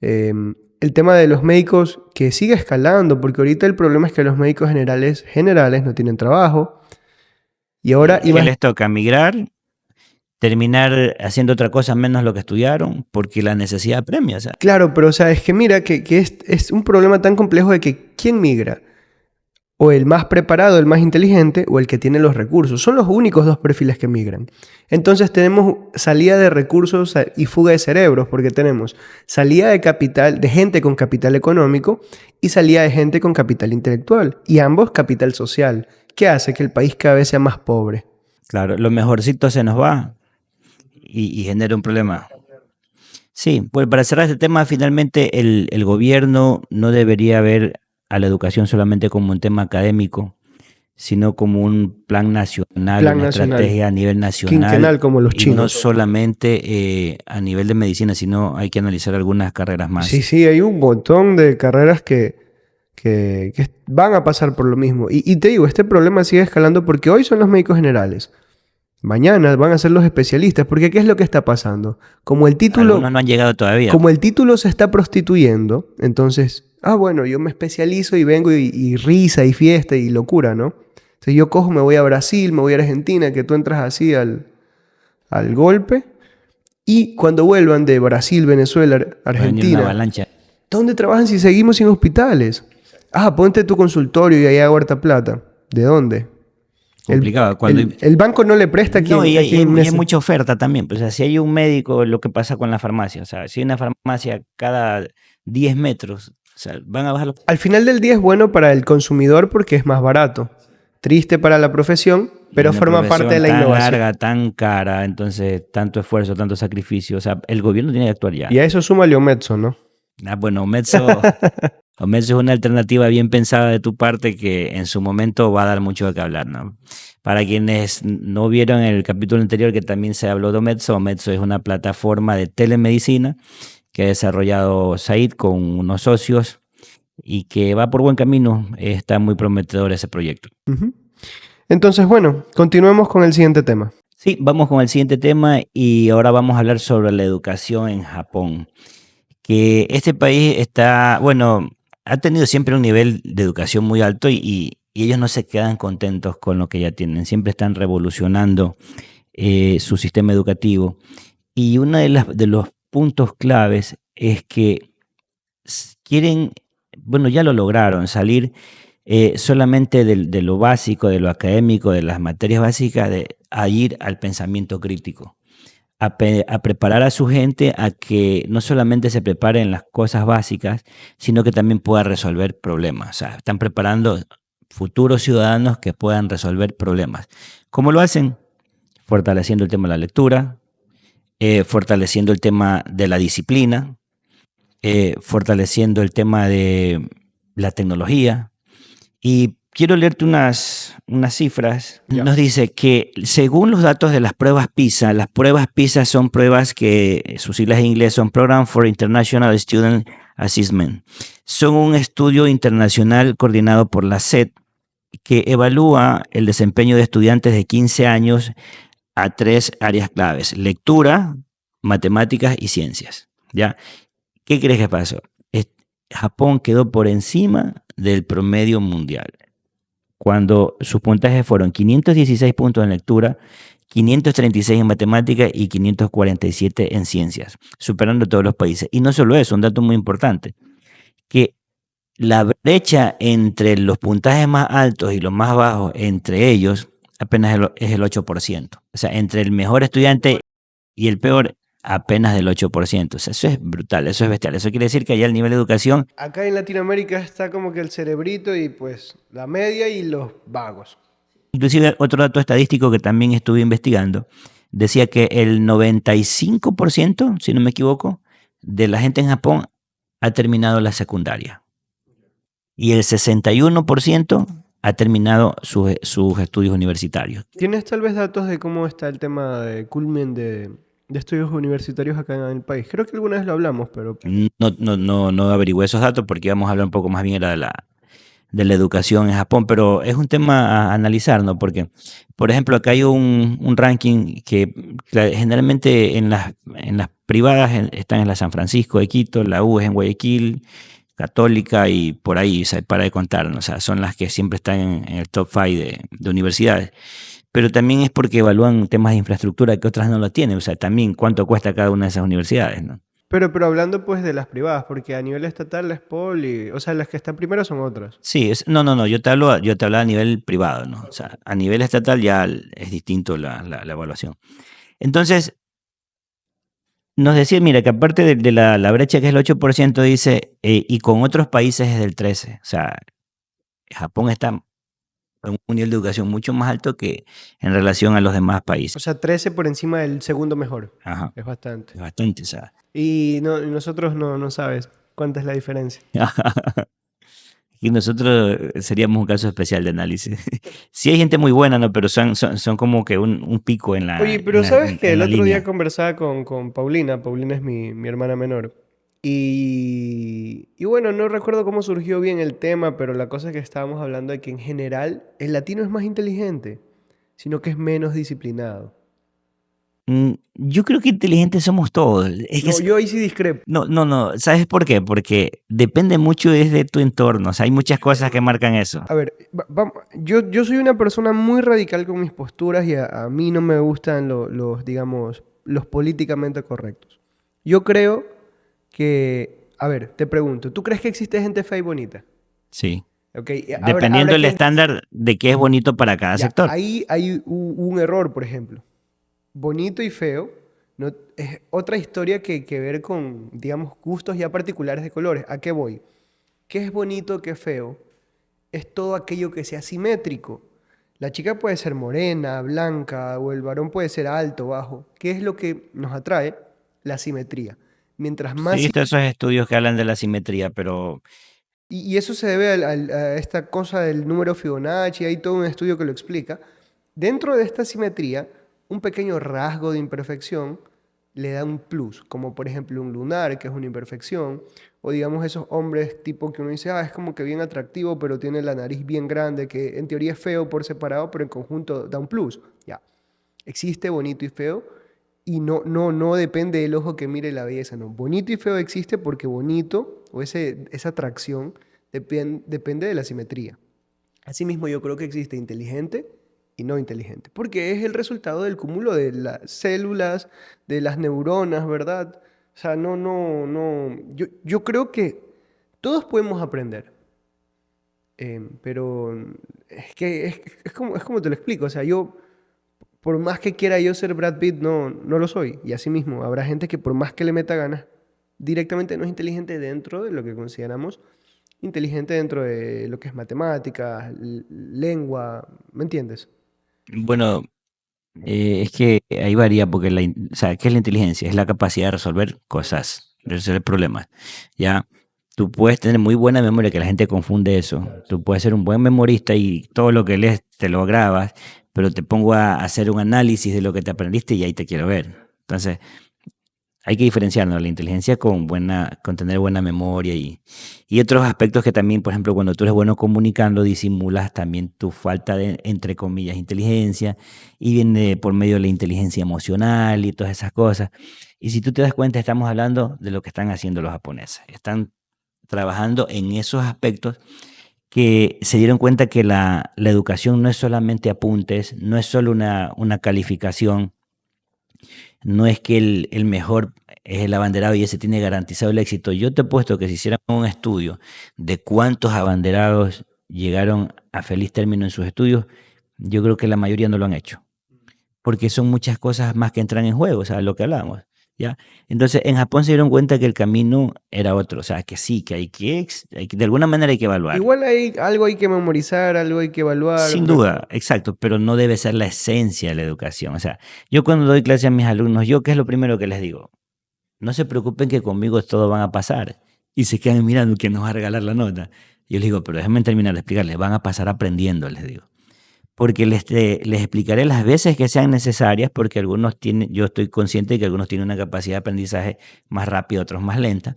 A: El tema de los médicos que sigue escalando, porque ahorita el problema es que los médicos generales no tienen trabajo. Y ahora
B: ¿Qué les toca? Migrar, terminar haciendo otra cosa menos lo que estudiaron, porque la necesidad premia. O sea.
A: Claro, pero o sea, es que mira que es un problema tan complejo de que ¿quién migra? O el más preparado, el más inteligente, o el que tiene los recursos. Son los únicos dos perfiles que migran. Entonces tenemos salida de recursos y fuga de cerebros, porque tenemos salida de capital, de gente con capital económico, y salida de gente con capital intelectual, y ambos capital social, que hace que el país cada vez sea más pobre.
B: Claro, lo mejorcito se nos va y genera un problema. Sí, pues para cerrar este tema, finalmente el gobierno no debería ver a la educación solamente como un tema académico, sino como un plan nacional, una estrategia a nivel nacional.
A: Quinquenal como los chinos.
B: No solamente a nivel de medicina, sino hay que analizar algunas carreras más.
A: Sí, hay un montón de carreras que van a pasar por lo mismo. Y te digo, este problema sigue escalando porque hoy son los médicos generales. Mañana van a ser los especialistas, porque ¿qué es lo que está pasando? Como el título...
B: Algunos no han llegado todavía.
A: Como el título se está prostituyendo, entonces, bueno, yo me especializo y vengo y risa y fiesta y locura, ¿no? Entonces yo cojo, me voy a Brasil, me voy a Argentina, que tú entras así al golpe, y cuando vuelvan de Brasil, Venezuela, Argentina,
B: una avalancha.
A: ¿Dónde trabajan si seguimos sin hospitales? Ponte tu consultorio y allá a Huerta Plata. ¿De dónde?
B: Complicado.
A: El banco no le presta a quien...
B: No, y hay mucha oferta también. Pues, o sea, si hay un médico, lo que pasa con la farmacia. O sea, si hay una farmacia cada 10 metros, o sea, van a bajar los...
A: Al final del día es bueno para el consumidor porque es más barato. Triste para la profesión, pero forma parte de la innovación.
B: Tan larga, tan cara, entonces tanto esfuerzo, tanto sacrificio. O sea, el gobierno tiene que actuar ya.
A: Y a eso súmale Ometso, ¿no?
B: Bueno, Ometso es una alternativa bien pensada de tu parte que en su momento va a dar mucho de qué hablar, ¿no? Para quienes no vieron el capítulo anterior que también se habló de Ometso, Ometso es una plataforma de telemedicina que ha desarrollado Said con unos socios y que va por buen camino. Está muy prometedor ese proyecto.
A: Entonces, bueno, continuemos con el siguiente tema.
B: Sí, vamos con el siguiente tema y ahora vamos a hablar sobre la educación en Japón. Que este país está, bueno, ha tenido siempre un nivel de educación muy alto y ellos no se quedan contentos con lo que ya tienen. Siempre están revolucionando su sistema educativo. Y uno de los puntos claves es que quieren, bueno, ya lo lograron, salir solamente de lo básico, de lo académico, de las materias básicas, a ir al pensamiento crítico. A preparar a su gente a que no solamente se prepare en las cosas básicas, sino que también pueda resolver problemas. O sea, están preparando futuros ciudadanos que puedan resolver problemas. ¿Cómo lo hacen? Fortaleciendo el tema de la lectura, fortaleciendo el tema de la disciplina, fortaleciendo el tema de la tecnología. Y quiero leerte unas cifras.
A: Ya.
B: Nos dice que según los datos de las pruebas PISA son pruebas que sus siglas en inglés son Program for International Student Assessment. Son un estudio internacional coordinado por la SED que evalúa el desempeño de estudiantes de 15 años a 3 áreas claves: lectura, matemáticas y ciencias. ¿Ya? ¿Qué crees que pasó? Japón quedó por encima del promedio mundial, cuando sus puntajes fueron 516 puntos en lectura, 536 en matemáticas y 547 en ciencias, superando a todos los países. Y no solo eso, un dato muy importante, que la brecha entre los puntajes más altos y los más bajos entre ellos apenas es el 8%. O sea, entre el mejor estudiante y el peor, apenas del 8%. O sea, eso es brutal, eso es bestial. Eso quiere decir que allá el nivel de educación,
A: Acá en Latinoamérica está como que el cerebrito y pues la media y los vagos.
B: inclusive otro dato estadístico que también estuve investigando, decía que el 95%, si no me equivoco, de la gente en Japón ha terminado la secundaria. Y el 61% ha terminado sus estudios universitarios.
A: ¿Tienes tal vez datos de cómo está el tema de culmen de estudios universitarios acá en el país? Creo que alguna vez lo hablamos, pero
B: No averigüé esos datos porque íbamos a hablar un poco más bien era de la educación en Japón, pero es un tema a analizar, ¿no? Porque, por ejemplo, acá hay un ranking que generalmente en las privadas están en la San Francisco de Quito, la U es en Guayaquil, Católica y por ahí, o sea, para de contar, ¿no? O sea, son las que siempre están en el top 5 de universidades. Pero también es porque evalúan temas de infraestructura que otras no lo tienen, o sea, también cuánto cuesta cada una de esas universidades, ¿no?
A: pero hablando pues de las privadas, porque a nivel estatal la SPOL y, o sea, las que están primero son otras.
B: Sí, no, yo te hablaba a nivel privado, ¿no? O sea, a nivel estatal ya es distinto la evaluación. Entonces, nos decía, mira, que aparte de la brecha que es el 8%, dice, y con otros países es del 13%. O sea, Japón está en un nivel de educación mucho más alto que en relación a los demás países.
A: O sea, 13 por encima del segundo mejor.
B: Ajá,
A: Es bastante.
B: es bastante, o sea.
A: Y nosotros no sabes cuánta es la diferencia.
B: Y nosotros seríamos un caso especial de análisis. Sí hay gente muy buena, ¿no? Pero son como que un pico en la,
A: Oye,
B: en
A: pero
B: la,
A: sabes
B: en-
A: que
B: en
A: el
B: la
A: otro día
B: línea.
A: conversaba con Paulina. Paulina es mi hermana menor. Y bueno, no recuerdo cómo surgió bien el tema, pero la cosa es que estábamos hablando de que en general el latino es más inteligente, sino que es menos disciplinado.
B: Yo creo que inteligentes somos todos. Es que
A: No, yo ahí sí discrepo.
B: no. ¿Sabes por qué? Porque depende mucho desde tu entorno. O sea, hay muchas cosas que marcan eso.
A: A ver, yo soy una persona muy radical con mis posturas y a mí no me gustan digamos, los políticamente correctos. Yo creo que, a ver, te pregunto, ¿tú crees que existe gente fea y bonita?
B: Sí.
A: Ok, habrá
B: Dependiendo del
A: gente,
B: estándar de qué es bonito para cada
A: ya,
B: sector.
A: ahí hay un error, por ejemplo. Bonito y feo no, es otra historia que ver con, digamos, gustos ya particulares de colores. ¿A qué voy? ¿Qué es bonito, qué es feo? Es todo aquello que sea simétrico. La chica puede ser morena, blanca, o el varón puede ser alto, bajo. ¿Qué es lo que nos atrae? La simetría. Mientras
B: Sí, he
A: más...
B: visto esos estudios que hablan de la simetría, pero
A: Y eso se debe a esta cosa del número Fibonacci, hay todo un estudio que lo explica. Dentro de esta simetría, un pequeño rasgo de imperfección le da un plus, como por ejemplo un lunar, que es una imperfección, o digamos esos hombres tipo que uno dice, es como que bien atractivo, pero tiene la nariz bien grande, que en teoría es feo por separado, pero en conjunto da un plus. Ya, existe bonito y feo, y no depende del ojo que mire la belleza, no. Bonito y feo existe porque bonito, o esa atracción, depende de la simetría. Asimismo, yo creo que existe inteligente y no inteligente, porque es el resultado del cúmulo de las células, de las neuronas, ¿verdad? O sea, no. Yo creo que todos podemos aprender, pero es como te lo explico. O sea, yo, por más que quiera yo ser Brad Pitt, no lo soy. Y asimismo, habrá gente que por más que le meta ganas, directamente no es inteligente dentro de lo que consideramos inteligente dentro de lo que es matemáticas, lengua, ¿me entiendes?
B: Bueno, es que ahí varía porque o sea, ¿qué es la inteligencia? Es la capacidad de resolver cosas, de resolver problemas. Ya, tú puedes tener muy buena memoria, que la gente confunde eso. Tú puedes ser un buen memorista y todo lo que lees te lo grabas, pero te pongo a hacer un análisis de lo que te aprendiste y ahí te quiero ver. Entonces, hay que diferenciarnos la inteligencia con tener buena memoria y otros aspectos que también, por ejemplo, cuando tú eres bueno comunicando, disimulas también tu falta de, entre comillas, inteligencia y viene por medio de la inteligencia emocional y todas esas cosas. Y si tú te das cuenta, estamos hablando de lo que están haciendo los japoneses. Están trabajando en esos aspectos que se dieron cuenta que la educación no es solamente apuntes, no es solo una calificación, no es que el mejor es el abanderado y ese tiene garantizado el éxito. Yo te he puesto que si hicieran un estudio de cuántos abanderados llegaron a feliz término en sus estudios, yo creo que la mayoría no lo han hecho, porque son muchas cosas más que entran en juego, o sea, lo que hablábamos, ¿ya? Entonces, en Japón se dieron cuenta que el camino era otro, o sea, que sí, que de alguna manera hay que evaluar.
A: Igual hay algo hay que memorizar, algo hay que evaluar,
B: Sin duda, exacto, pero no debe ser la esencia de la educación. O sea, yo cuando doy clase a mis alumnos, ¿yo qué es lo primero que les digo? No se preocupen que conmigo todo van a pasar. Y se quedan mirando que nos va a regalar la nota. Yo les digo, pero déjenme terminar de explicarles, van a pasar aprendiendo, les digo. Porque les explicaré las veces que sean necesarias, porque algunos tienen, yo estoy consciente de que algunos tienen una capacidad de aprendizaje más rápida, otros más lenta,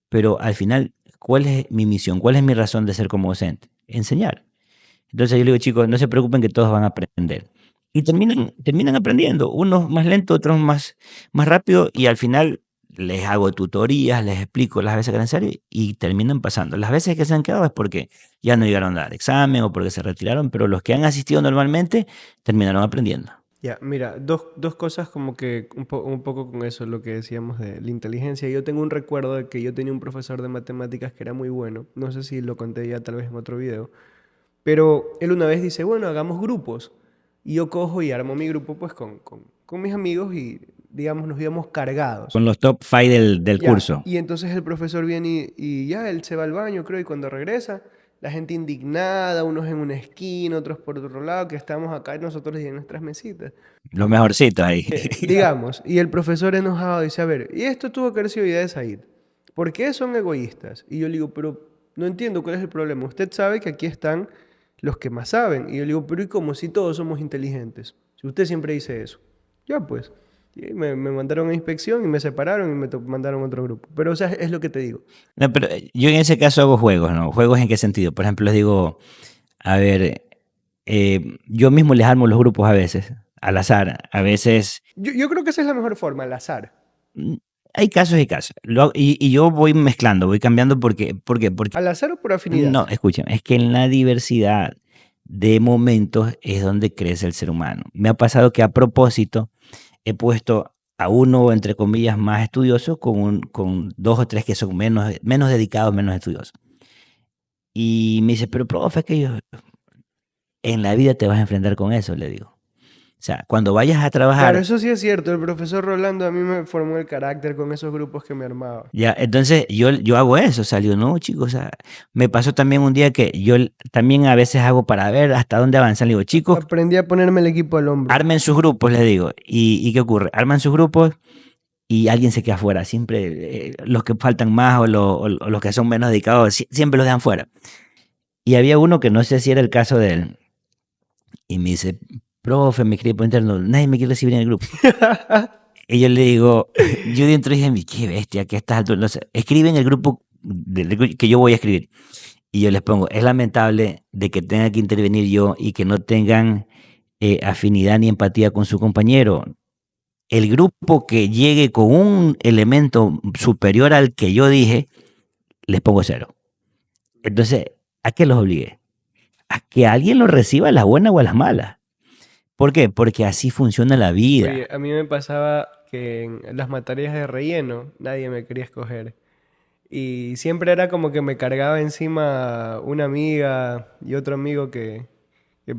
B: pero al final, ¿cuál es mi misión? ¿Cuál es mi razón de ser como docente? Enseñar. Entonces yo le digo, chicos, no se preocupen que todos van a aprender. Y terminan aprendiendo, unos más lento, otros más rápido, y al final les hago tutorías, les explico las veces que es necesario y terminan pasando. Las veces que se han quedado es porque ya no llegaron a dar examen o porque se retiraron, pero los que han asistido normalmente terminaron aprendiendo.
A: Ya, mira, dos cosas como que un poco con eso, lo que decíamos de la inteligencia. Yo tengo un recuerdo de que yo tenía un profesor de matemáticas que era muy bueno, no sé si lo conté ya tal vez en otro video, pero él una vez dice, bueno, hagamos grupos. Y yo cojo y armo mi grupo pues con mis amigos y digamos nos íbamos cargados.
B: Con los top 5 del
A: Ya,
B: curso.
A: y entonces el profesor viene y ya, él se va al baño, creo, y cuando regresa, la gente indignada, unos en una esquina, otros por otro lado, que estamos acá y nosotros en nuestras mesitas.
B: Los mejorcitos ahí.
A: Digamos, y el profesor enojado dice, a ver, y esto tuvo que haber sido idea de Said. ¿Por qué son egoístas? Y yo le digo, pero no entiendo cuál es el problema. Usted sabe que aquí están los que más saben. Y yo le digo, pero ¿y cómo si todos somos inteligentes? Si usted siempre dice eso. Ya pues. Y me mandaron a inspección y me separaron y mandaron a otro grupo. Pero, o sea, es lo que te digo.
B: No, pero yo en ese caso hago juegos, ¿no? ¿Juegos en qué sentido? Por ejemplo, les digo, a ver, yo mismo les armo los grupos a veces, al azar. A veces
A: Yo creo que esa es la mejor forma, al azar.
B: mm, hay casos y casos. Y yo voy mezclando, voy cambiando porque,
A: Al azar o por afinidad.
B: no, escuchen, es que en la diversidad de momentos es donde crece el ser humano. Me ha pasado que a propósito he puesto a uno, entre comillas, más estudioso con dos o tres que son menos dedicados, menos estudiosos. Y me dice, pero profe, es que yo en la vida te vas a enfrentar con eso, le digo. O sea, cuando vayas a
A: Claro,
B: trabajar,
A: eso sí es cierto. El profesor Rolando a mí me formó el carácter con esos grupos que me armaba.
B: ya, entonces yo hago eso, o sea, le digo, no, chicos, o sea, me pasó también un día que también a veces hago para ver hasta dónde avanzan. Le digo, chicos,
A: Aprendí a ponerme el equipo al hombro.
B: armen sus grupos, les digo. ¿Y qué ocurre? Arman sus grupos y alguien se queda fuera. Siempre los que faltan más o los que son menos dedicados, siempre los dejan fuera. Y había uno que no sé si era el caso de él. Y me dice, profe, me escribe por interno, nadie me quiere recibir en el grupo. Y yo le digo, yo dentro dije, qué bestia, que estás alto. No sé, escribe en el grupo que yo voy a escribir. Y yo les pongo, es lamentable de que tenga que intervenir yo y que no tengan afinidad ni empatía con su compañero. El grupo que llegue con un elemento superior al que yo dije, les pongo cero. Entonces, ¿a qué los obligué? A que alguien lo reciba a las buenas o a las malas. ¿Por qué? Porque así funciona la
A: Oye,
B: vida.
A: a mí me pasaba que en las materias de relleno nadie me quería escoger. Y siempre era como que me cargaba encima una amiga y otro amigo que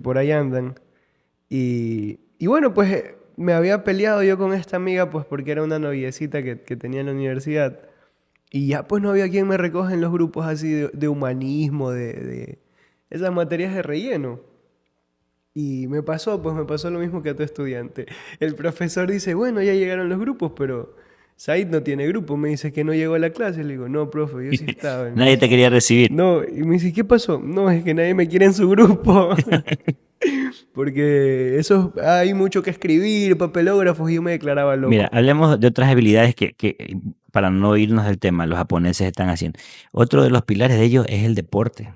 A: por ahí andan. Y bueno, pues me había peleado yo con esta amiga pues porque era una noviecita que tenía en la universidad. Y ya pues no había quien me recoja en los grupos así de humanismo, de esas materias de relleno. Y pues me pasó lo mismo que a tu estudiante. El profesor dice, bueno, ya llegaron los grupos, pero Said no tiene grupo. Me dice que no llegó a la clase. Le digo, no, profe, yo sí estaba. Y me
B: Nadie te
A: dice,
B: quería recibir.
A: no, y me dice, ¿qué pasó? No, es que nadie me quiere en su grupo. Porque eso hay mucho que escribir, papelógrafos, y yo me declaraba
B: Mira,
A: loco.
B: hablemos de otras habilidades que, para no irnos del tema, los japoneses están haciendo. Otro de los pilares de ellos es el deporte,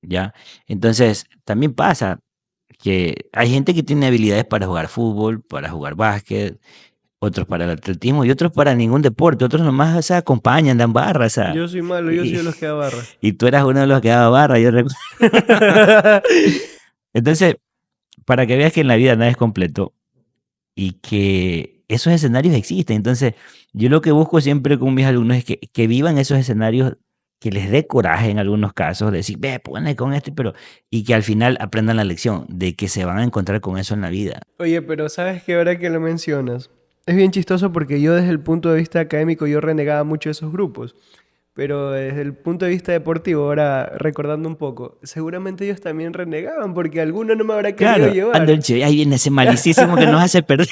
B: ¿ya? Entonces, también pasa que hay gente que tiene habilidades para jugar fútbol, para jugar básquet, otros para el atletismo y otros para ningún deporte, otros nomás, o sea, acompañan, dan barra, o sea,
A: Yo soy malo, yo soy
B: y,
A: de los que abarra.
B: y tú eras uno de los que daba barra, yo recuerdo. Entonces, para que veas que en la vida nada es completo y que esos escenarios existen. Entonces, yo lo que busco siempre con mis alumnos es que vivan esos escenarios, que les dé coraje en algunos casos, de decir, ve, pone con este, pero, y que al final aprendan la lección de que se van a encontrar con eso en la vida.
A: Oye, pero sabes que ahora que lo mencionas, es bien chistoso porque yo desde el punto de vista académico yo renegaba mucho de esos grupos, pero desde el punto de vista deportivo, ahora recordando un poco, seguramente ellos también renegaban porque alguno no me habrá querido
B: Claro,
A: llevar.
B: ahí viene ese malicísimo que nos hace perder.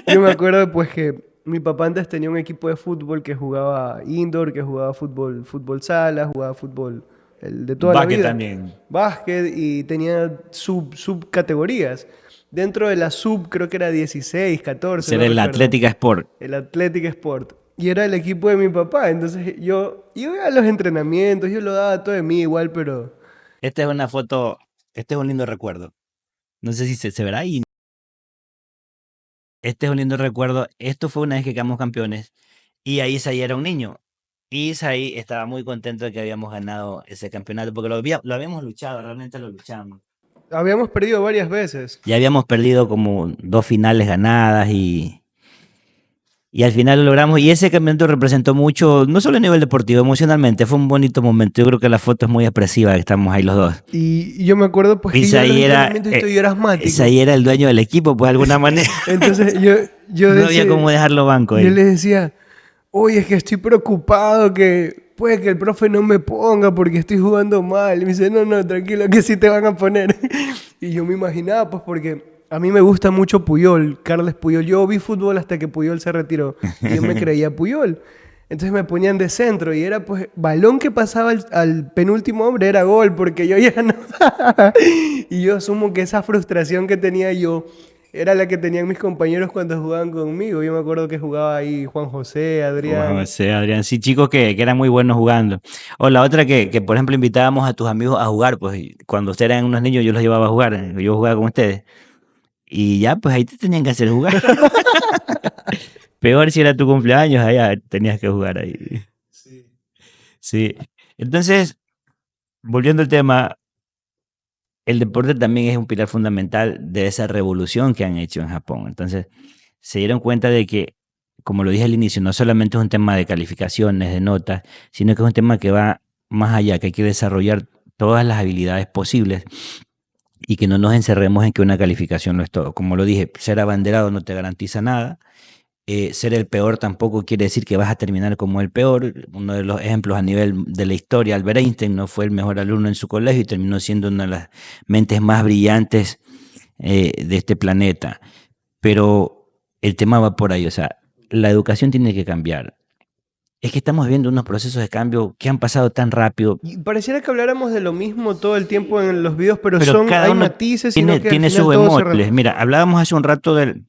A: Yo me acuerdo pues que mi papá antes tenía un equipo de fútbol que jugaba indoor, que jugaba fútbol, fútbol sala, jugaba fútbol el de toda la
B: Básquet
A: vida,
B: también.
A: básquet y tenía subcategorías. Dentro de la sub creo que era 16, 14,
B: Ser
A: no
B: el
A: recuerdo.
B: Atlética Sport.
A: El Athletic Sport. Y era el equipo de mi papá, entonces yo iba a los entrenamientos, yo lo daba todo de mí igual, pero
B: Esta es una foto, este es un lindo recuerdo. No sé si se verá ahí. Este es un lindo recuerdo. Esto fue una vez que quedamos campeones y ahí Isaí era un niño. Y Isaí estaba muy contento de que habíamos ganado ese campeonato porque lo habíamos luchado, realmente lo luchamos.
A: habíamos perdido varias veces.
B: Ya habíamos perdido como 2 finales ganadas y al final lo logramos. Y ese campeonato representó mucho, no solo a nivel deportivo, emocionalmente. Fue un bonito momento. Yo creo que la foto es muy expresiva, que estamos ahí los dos.
A: Y yo me acuerdo pues que yo iba a los
B: Isaí era,
A: entrenamientos y estoy era asmático.
B: Isaí era el dueño del equipo, pues de alguna manera.
A: Entonces yo
B: No había
A: decía,
B: cómo dejarlo banco
A: yo
B: él.
A: le decía, oye, es que estoy preocupado que puede que el profe no me ponga porque estoy jugando mal. Y me dice, no, no, tranquilo, que sí te van a poner. Y yo me imaginaba, pues porque a mí me gusta mucho Puyol, Carles Puyol. Yo vi fútbol hasta que Puyol se retiró y yo me creía Puyol. Entonces me ponían de centro y era pues balón que pasaba al penúltimo hombre era gol porque yo ya no... Y yo asumo que esa frustración que tenía yo era la que tenían mis compañeros cuando jugaban conmigo. Yo me acuerdo que jugaba ahí Juan José,
B: Wow,
A: Adrián.
B: sí, Adrián, sí, chicos que eran muy buenos jugando. O la otra que, por ejemplo, invitábamos a tus amigos a jugar, pues y cuando ustedes eran unos niños yo los llevaba a jugar, yo jugaba con ustedes. Y ya, pues ahí te tenían que hacer jugar. Peor si era tu cumpleaños, allá tenías que jugar ahí.
A: Sí.
B: Sí. Entonces, volviendo al tema, el deporte también es un pilar fundamental de esa revolución que han hecho en Japón. Entonces, se dieron cuenta de que, como lo dije al inicio, no solamente es un tema de calificaciones, de notas, sino que es un tema que va más allá, que hay que desarrollar todas las habilidades posibles y que no nos encerremos en que una calificación no es todo. Como lo dije, ser abanderado no te garantiza nada. Ser el peor tampoco quiere decir que vas a terminar como el peor. Uno de los ejemplos a nivel de la historia, Albert Einstein no fue el mejor alumno en su colegio y terminó siendo una de las mentes más brillantes de este planeta. Pero el tema va por ahí, o sea, la educación tiene que cambiar. Es que estamos viendo unos procesos de cambio que han pasado tan rápido,
A: Y pareciera que habláramos de lo mismo todo el tiempo en los videos, pero
B: pero cada
A: hay
B: uno
A: matices, sino
B: tiene,
A: que al
B: tiene sus
A: final todo
B: bemoles. Mira, hablábamos hace un rato del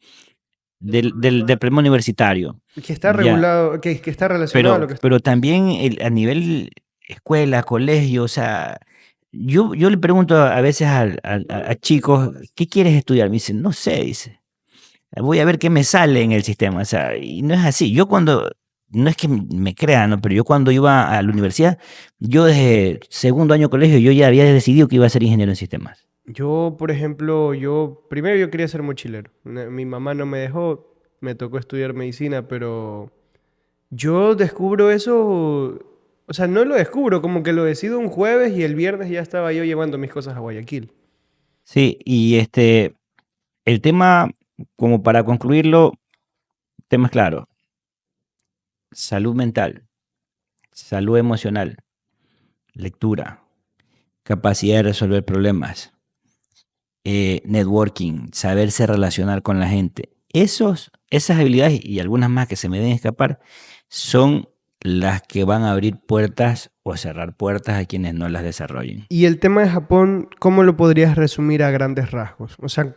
B: premio universitario,
A: que está
B: ya,
A: regulado, que está relacionado a lo que...
B: pero también a nivel escuela, colegio, o sea, yo le pregunto a veces a chicos, ¿qué quieres estudiar? Me dicen, no sé, dice. Voy a ver qué me sale en el sistema. O sea, y no es así. Yo cuando, no es que me crean, ¿no? Pero yo cuando iba a la universidad, yo desde segundo año de colegio, yo ya había decidido que iba a ser ingeniero en sistemas.
A: Yo, por ejemplo, primero yo quería ser mochilero. Mi mamá no me dejó, me tocó estudiar medicina, pero yo descubro eso, o sea, no lo descubro, como que lo decido un jueves y el viernes ya estaba yo llevando mis cosas a Guayaquil.
B: Sí, y el tema, como para concluirlo, temas claros, salud mental. salud emocional, lectura, capacidad de resolver problemas, networking, saberse relacionar con la gente. Esas habilidades y algunas más que se me deben escapar son las que van a abrir puertas o cerrar puertas a quienes no las desarrollen.
A: Y el tema de Japón, ¿cómo lo podrías resumir a grandes rasgos? O sea,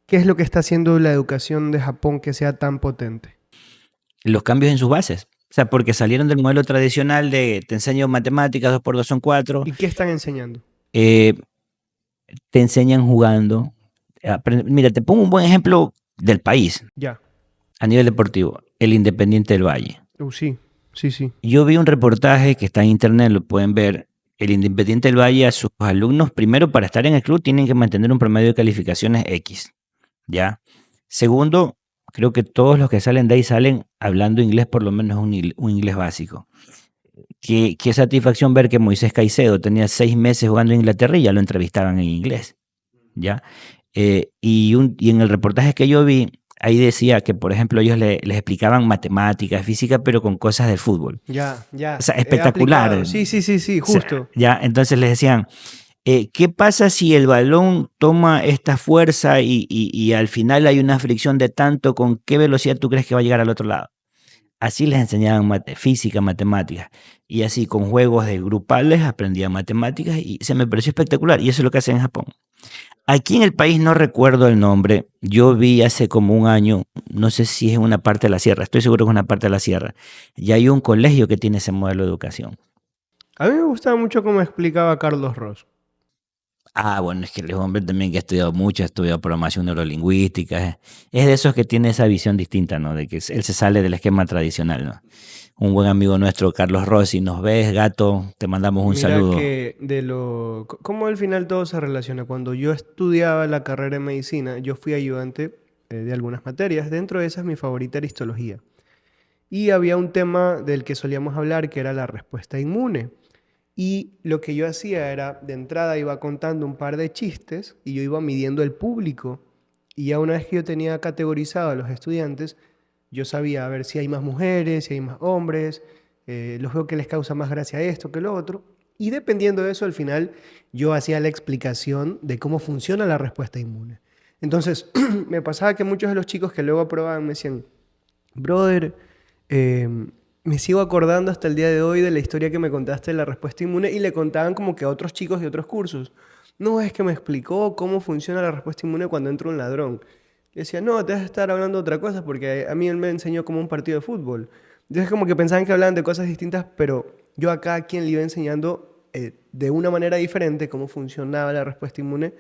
A: ¿qué es lo que está haciendo la educación de Japón que sea tan potente?
B: Los cambios en sus bases. O sea, porque salieron del modelo tradicional de te enseño matemáticas, 2 por 2 son 4,
A: ¿Y qué están enseñando?
B: te enseñan jugando. Mira, te pongo un buen ejemplo del país
A: Ya.
B: a nivel deportivo, el Independiente del Valle.
A: Sí, sí, sí.
B: Yo vi un reportaje que está en internet, lo pueden ver. El Independiente del Valle a sus alumnos, primero, para estar en el club, tienen que mantener un promedio de calificaciones X, ¿ya? Segundo, creo que todos los que salen de ahí salen hablando inglés, por lo menos un inglés básico. Qué satisfacción ver que Moisés Caicedo tenía 6 meses jugando en Inglaterra y ya lo entrevistaban en inglés, ¿ya? Y en el reportaje que yo vi, ahí decía que, por ejemplo, ellos les explicaban matemáticas, física, pero con cosas del fútbol.
A: Ya,
B: O
A: ya.
B: sea,
A: He aplicado.
B: espectacular.
A: Sí, sí, sí, sí,
B: O sea,
A: justo.
B: ya, entonces les decían, ¿qué pasa si el balón toma esta fuerza y al final hay una fricción de tanto? ¿Con qué velocidad tú crees que va a llegar al otro lado? Así les enseñaban física, matemáticas. Y así con juegos de grupales aprendían matemáticas y se me pareció espectacular. Y eso es lo que hacen en Japón. Aquí en el país no recuerdo el nombre. Yo vi hace como un año, no sé si es en una parte de la sierra, estoy seguro que es una parte de la sierra. Y hay un colegio que tiene ese modelo de educación.
A: A mí me gustaba mucho cómo explicaba Carlos Ross.
B: Ah, bueno, es que el hombre también que ha estudiado mucho, ha estudiado programación neurolingüística. Es de esos que tiene esa visión distinta, ¿no? De que él se sale del esquema tradicional, ¿no? Un buen amigo nuestro, Carlos Rossi, nos ves, gato, te mandamos un
A: Mira
B: saludo.
A: que cómo al final todo se relaciona. Cuando yo estudiaba la carrera de medicina, yo fui ayudante de algunas materias. Dentro de esas, mi favorita era histología. Y había un tema del que solíamos hablar que era la respuesta inmune. Y lo que yo hacía era, de entrada iba contando un par de chistes y yo iba midiendo el público. Y ya una vez que yo tenía categorizado a los estudiantes, yo sabía a ver si hay más mujeres, si hay más hombres, los veo que les causa más gracia esto que lo otro. Y dependiendo de eso, al final yo hacía la explicación de cómo funciona la respuesta inmune. Entonces, me pasaba que muchos de los chicos que luego aprobaban me decían, brother, eh, me sigo acordando hasta el día de hoy de la historia que me contaste de la respuesta inmune y le contaban como que a otros chicos de otros cursos. No, es que me explicó cómo funciona la respuesta inmune cuando entra un ladrón. Y decía, no, te vas a estar hablando de otra cosa porque a mí él me enseñó como un partido de fútbol. Entonces como que pensaban que hablaban de cosas distintas, pero yo a cada quien le iba enseñando de una manera diferente cómo funcionaba la respuesta inmune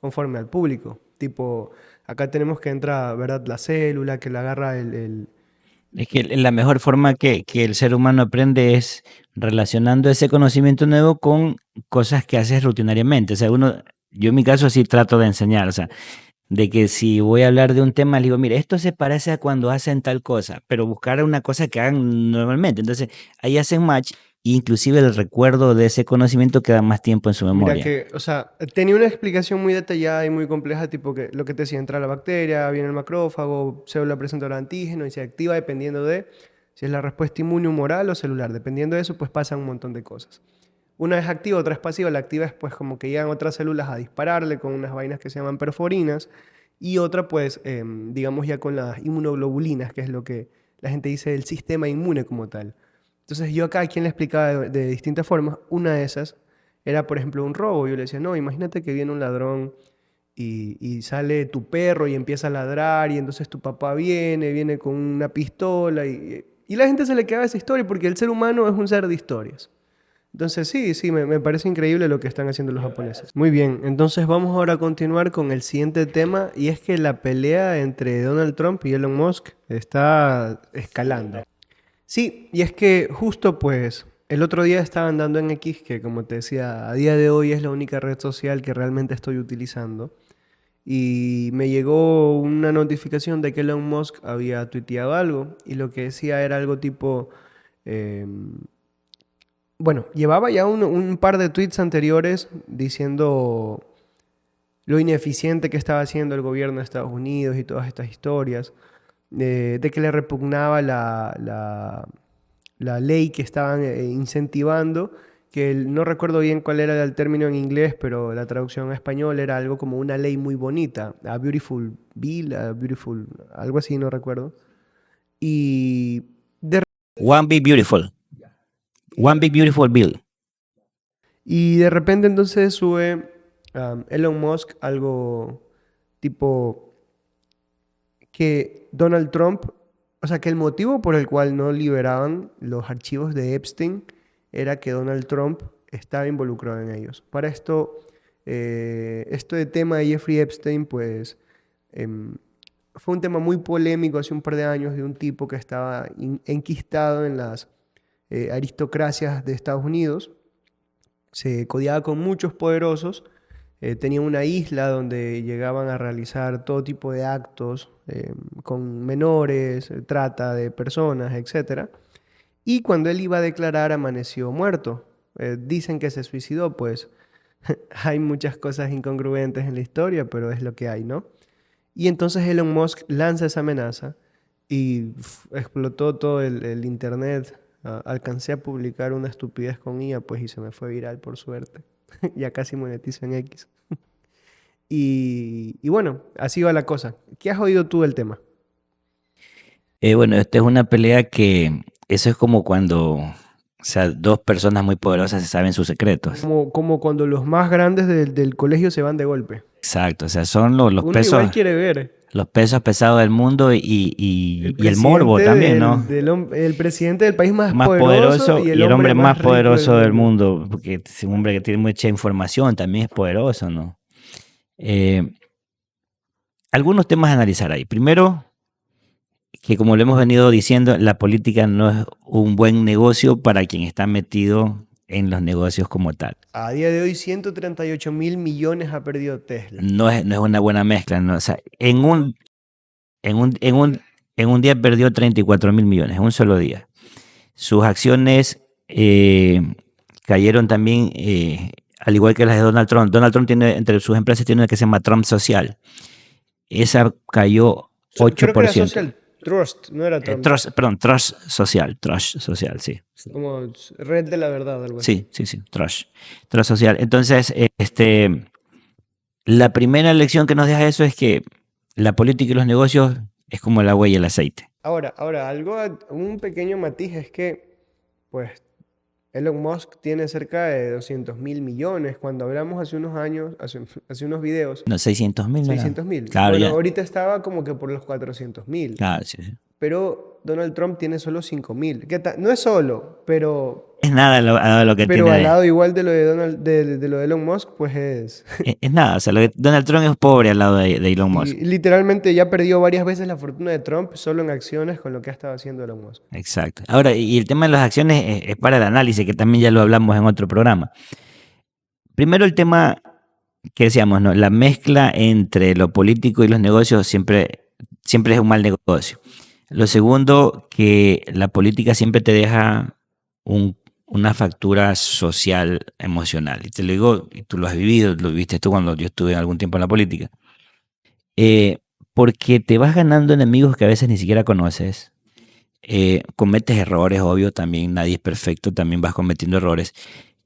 A: conforme al público. Tipo, acá tenemos que entrar, ¿verdad? La célula, que la agarra
B: Es que la mejor forma que el ser humano aprende es relacionando ese conocimiento nuevo con cosas que haces rutinariamente. O sea, yo en mi caso sí trato de enseñar, o sea, de que si voy a hablar de un tema, le digo, mire, esto se parece a cuando hacen tal cosa, pero buscar una cosa que hagan normalmente. Entonces, ahí hacen match, e inclusive el recuerdo de ese conocimiento queda más tiempo en su
A: Mira
B: memoria.
A: que, o sea, tenía una explicación muy detallada y muy compleja, tipo que lo que te decía, entra la bacteria, viene el macrófago, célula presentadora de antígeno y se activa dependiendo de si es la respuesta inmune humoral o celular. Dependiendo de eso, pues pasan un montón de cosas. Una es activa, otra es pasiva. La activa es pues como que llegan otras células a dispararle con unas vainas que se llaman perforinas y otra pues, digamos ya con las inmunoglobulinas, que es lo que la gente dice del sistema inmune como tal. Entonces yo acá a quien le explicaba de distintas formas, una de esas era, por ejemplo, un robo. Yo le decía, no, imagínate que viene un ladrón y sale tu perro y empieza a ladrar y entonces tu papá viene con una pistola y la gente se le queda esa historia porque el ser humano es un ser de historias. Entonces sí, sí, me parece increíble lo que están haciendo los japoneses. Muy bien, entonces vamos ahora a continuar con el siguiente tema y es que la pelea entre Donald Trump y Elon Musk está escalando. Sí, y es que justo pues el otro día estaban dando en X, que como te decía, a día de hoy es la única red social que realmente estoy utilizando, y me llegó una notificación de que Elon Musk había tuiteado algo, y lo que decía era algo tipo, bueno, llevaba ya un par de tweets anteriores diciendo lo ineficiente que estaba haciendo el gobierno de Estados Unidos y todas estas historias, de que le repugnaba la ley que estaban incentivando, que no recuerdo bien cuál era el término en inglés, pero la traducción en español era algo como una ley muy bonita, a beautiful bill, a beautiful, algo así, no recuerdo. Y de,
B: One Big Beautiful. One Big Beautiful Bill.
A: y de repente entonces sube Elon Musk algo tipo que Donald Trump, o sea, que el motivo por el cual no liberaban los archivos de Epstein era que Donald Trump estaba involucrado en ellos. Para esto, este tema de Jeffrey Epstein, pues, em, fue un tema muy polémico hace un par de años de un tipo que estaba enquistado en las aristocracias de Estados Unidos, se codiaba con muchos poderosos, tenía una isla donde llegaban a realizar todo tipo de actos con menores, trata de personas, etcétera. Y cuando él iba a declarar, amaneció muerto. Dicen que se suicidó, pues hay muchas cosas incongruentes en la historia, pero es lo que hay, ¿no? Y entonces Elon Musk lanza esa amenaza y explotó todo el internet. Alcancé a publicar una estupidez con IA, pues, y se me fue viral por suerte. Ya casi monetizo en X. Y bueno, así va la cosa. ¿Qué has oído tú del tema?
B: Bueno, esta es una pelea que eso es como cuando, o sea, dos personas muy poderosas se saben sus secretos.
A: Como cuando los más grandes del colegio se van de golpe.
B: Exacto, o sea, son
A: Uno igual quiere ver.
B: los pesos pesados del mundo
A: El
B: y el morbo
A: presidente
B: también, ¿no?
A: el presidente del país más
B: Más
A: poderoso
B: poderoso
A: y
B: y
A: el
B: el
A: hombre
B: hombre más
A: más rico del
B: poderoso del
A: mundo.
B: mundo, porque es un hombre que tiene mucha información, también es poderoso, ¿no? Eh, algunos temas a analizar ahí. Primero, que como lo hemos venido diciendo, la política no es un buen negocio para quien está metido en los negocios como tal.
A: A día de hoy, 138.000 millones ha perdido Tesla.
B: No es una buena mezcla, ¿no? O sea, en un, en un, en un día perdió 34 mil millones, en un solo día. Sus acciones cayeron también, al igual que las de Donald Trump. Donald Trump tiene, entre sus empresas, tiene una que se llama Trump Social. Esa cayó
A: Creo que era
B: 8%.
A: Social Trust, no era Trump.
B: Trust Social, sí.
A: Como red de la verdad, algo así.
B: Sí, Trust Social. Entonces, la primera lección que nos deja eso es que la política y los negocios es como el agua y el aceite.
A: Ahora, un pequeño matiz es que, pues, Elon Musk tiene cerca de 200.000 millones. Cuando hablamos hace unos años, hace unos videos,
B: No, 600.000, ¿no?
A: 600.000.
B: Claro,
A: Bueno,
B: ya.
A: ahorita estaba como que por los 400.000.
B: Claro, sí.
A: Pero Donald Trump tiene solo 5.000. No es solo,
B: Es nada lo que
A: pero
B: tiene
A: al lado igual de lo de de lo de Elon Musk, pues es.
B: es nada. O sea, Donald Trump es pobre al lado de Elon Musk.
A: Y literalmente ya perdió varias veces la fortuna de Trump solo en acciones con lo que ha estado haciendo Elon Musk.
B: Exacto. Ahora, y el tema de las acciones es para el análisis, que también ya lo hablamos en otro programa. Primero el tema que decíamos, ¿no? La mezcla entre lo político y los negocios siempre es un mal negocio. Lo segundo, que la política siempre te deja una factura social, emocional. Y te lo digo, y tú lo has vivido, lo viste tú cuando yo estuve algún tiempo en la política. Porque te vas ganando enemigos que a veces ni siquiera conoces. Cometes errores, obvio, también nadie es perfecto, también vas cometiendo errores.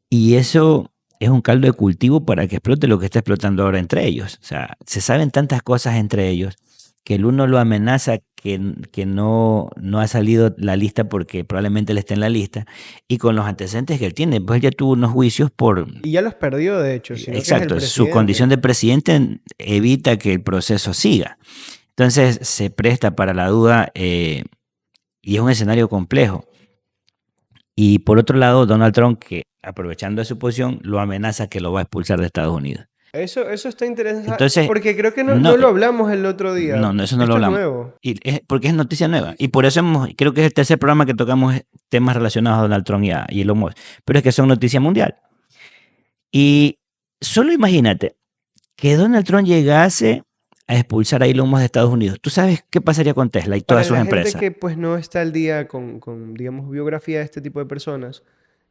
B: Y eso es un caldo de cultivo para que explote lo que está explotando ahora entre ellos. O sea, se saben tantas cosas entre ellos que el uno lo amenaza que no ha salido la lista porque probablemente él esté en la lista, y con los antecedentes que él tiene, pues él ya tuvo unos juicios por...
A: Y ya los perdió, de hecho, sino que es el
B: Exacto, su condición
A: presidente.
B: de presidente evita que el proceso siga. Entonces se presta para la duda y es un escenario complejo. Y por otro lado, Donald Trump, que aprovechando de su posición, lo amenaza que lo va a expulsar de Estados Unidos.
A: Eso está interesante,
B: Entonces,
A: porque creo que
B: no,
A: no lo hablamos el otro día.
B: no, eso no lo
A: Esto es
B: hablamos.
A: nuevo.
B: Porque es noticia nueva. Y por eso creo que es el tercer programa que tocamos temas relacionados a Donald Trump y Elon Musk. Pero es que son noticia mundial. Y solo imagínate que Donald Trump llegase a expulsar a Elon Musk de Estados Unidos. ¿Tú sabes qué pasaría con Tesla y
A: Para
B: todas sus
A: la gente
B: empresas?
A: que pues no está al día digamos, biografía de este tipo de personas,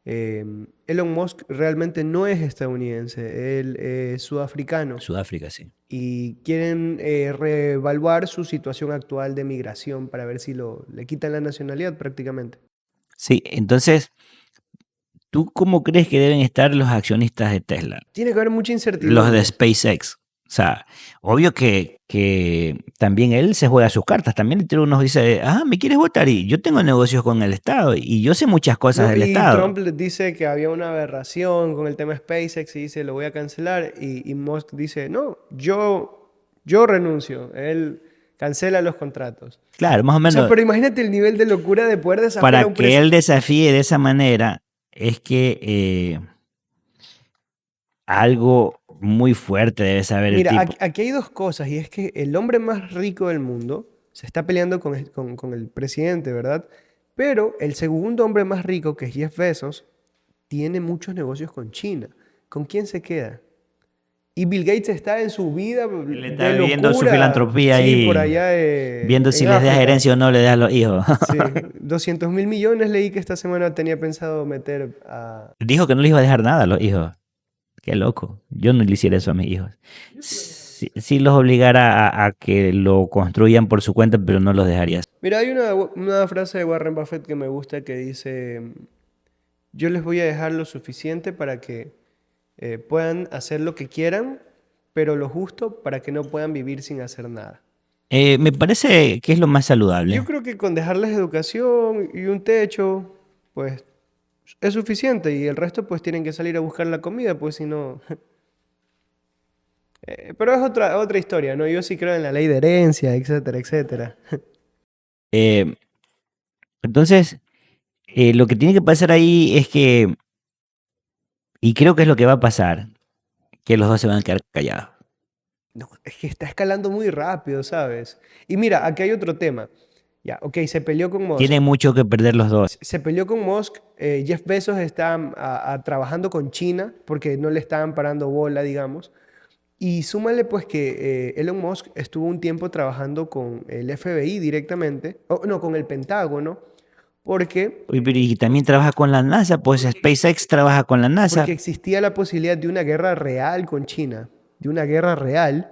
A: Elon Musk realmente no es estadounidense, él es sudafricano
B: Sudáfrica, sí.
A: y quieren reevaluar su situación actual de migración para ver si le quitan la nacionalidad prácticamente.
B: Sí, entonces, ¿tú cómo crees que deben estar los accionistas de Tesla?
A: Tiene que haber mucha
B: Los de
A: incertidumbre.
B: SpaceX. O sea, obvio que también él se juega sus cartas. También uno dice, me quieres votar y yo tengo negocios con el Estado y yo sé muchas cosas
A: No,
B: del
A: y
B: Estado.
A: Trump le dice que había una aberración con el tema SpaceX y dice, lo voy a cancelar. Y Musk dice, no, yo renuncio. Él cancela los contratos.
B: Claro, más o
A: O sea,
B: menos,
A: pero imagínate el nivel de locura de poder desafiar a
B: para
A: un
B: que
A: presidente.
B: él desafíe de esa manera, es que algo muy fuerte debe saber el
A: Mira,
B: tipo.
A: aquí hay dos cosas, y es que el hombre más rico del mundo se está peleando con el presidente, ¿verdad? Pero el segundo hombre más rico, que es Jeff Bezos, tiene muchos negocios con China. ¿Con quién se queda? Y Bill Gates está en su vida
B: Él está
A: de
B: viendo su
A: locura,
B: filantropía
A: sí, por
B: ahí,
A: allá
B: viendo si
A: en
B: les das
A: África.
B: herencia o no le das a los hijos.
A: Sí, 200.000 millones leí que esta semana tenía pensado meter a...
B: Dijo que no les iba a dejar nada a los hijos. Qué loco. Yo no le hiciera eso a mis hijos.
A: Yo creo que...
B: Sí los obligara a que lo construyan por su cuenta, pero no los dejaría.
A: Mira, hay una frase de Warren Buffett que me gusta que dice, yo les voy a dejar lo suficiente para que puedan hacer lo que quieran, pero lo justo para que no puedan vivir sin hacer nada.
B: Me parece que es lo más
A: Yo
B: saludable.
A: creo que con dejarles educación y un techo, pues es suficiente y el resto pues tienen que salir a buscar la comida, pues si no... pero es otra historia, ¿no? Yo sí creo en la ley de herencia, etcétera, etcétera.
B: Eh, entonces, lo que tiene que pasar ahí es que, y creo que es lo que va a pasar, que los dos se van a quedar callados.
A: No, es que está escalando muy rápido, ¿sabes? Y mira, aquí hay otro tema. Ya, ok, se peleó con Musk.
B: Tienen mucho que perder los dos.
A: Se peleó con Musk. Jeff Bezos está trabajando con China porque no le estaban parando bola, digamos. Y súmale pues que Elon Musk estuvo un tiempo trabajando con el FBI directamente, o no, con el Pentágono, porque,
B: Uy, pero y también trabaja con la NASA, pues
A: porque,
B: SpaceX trabaja con la
A: porque
B: NASA.
A: existía la posibilidad de una guerra real con China, de una guerra real.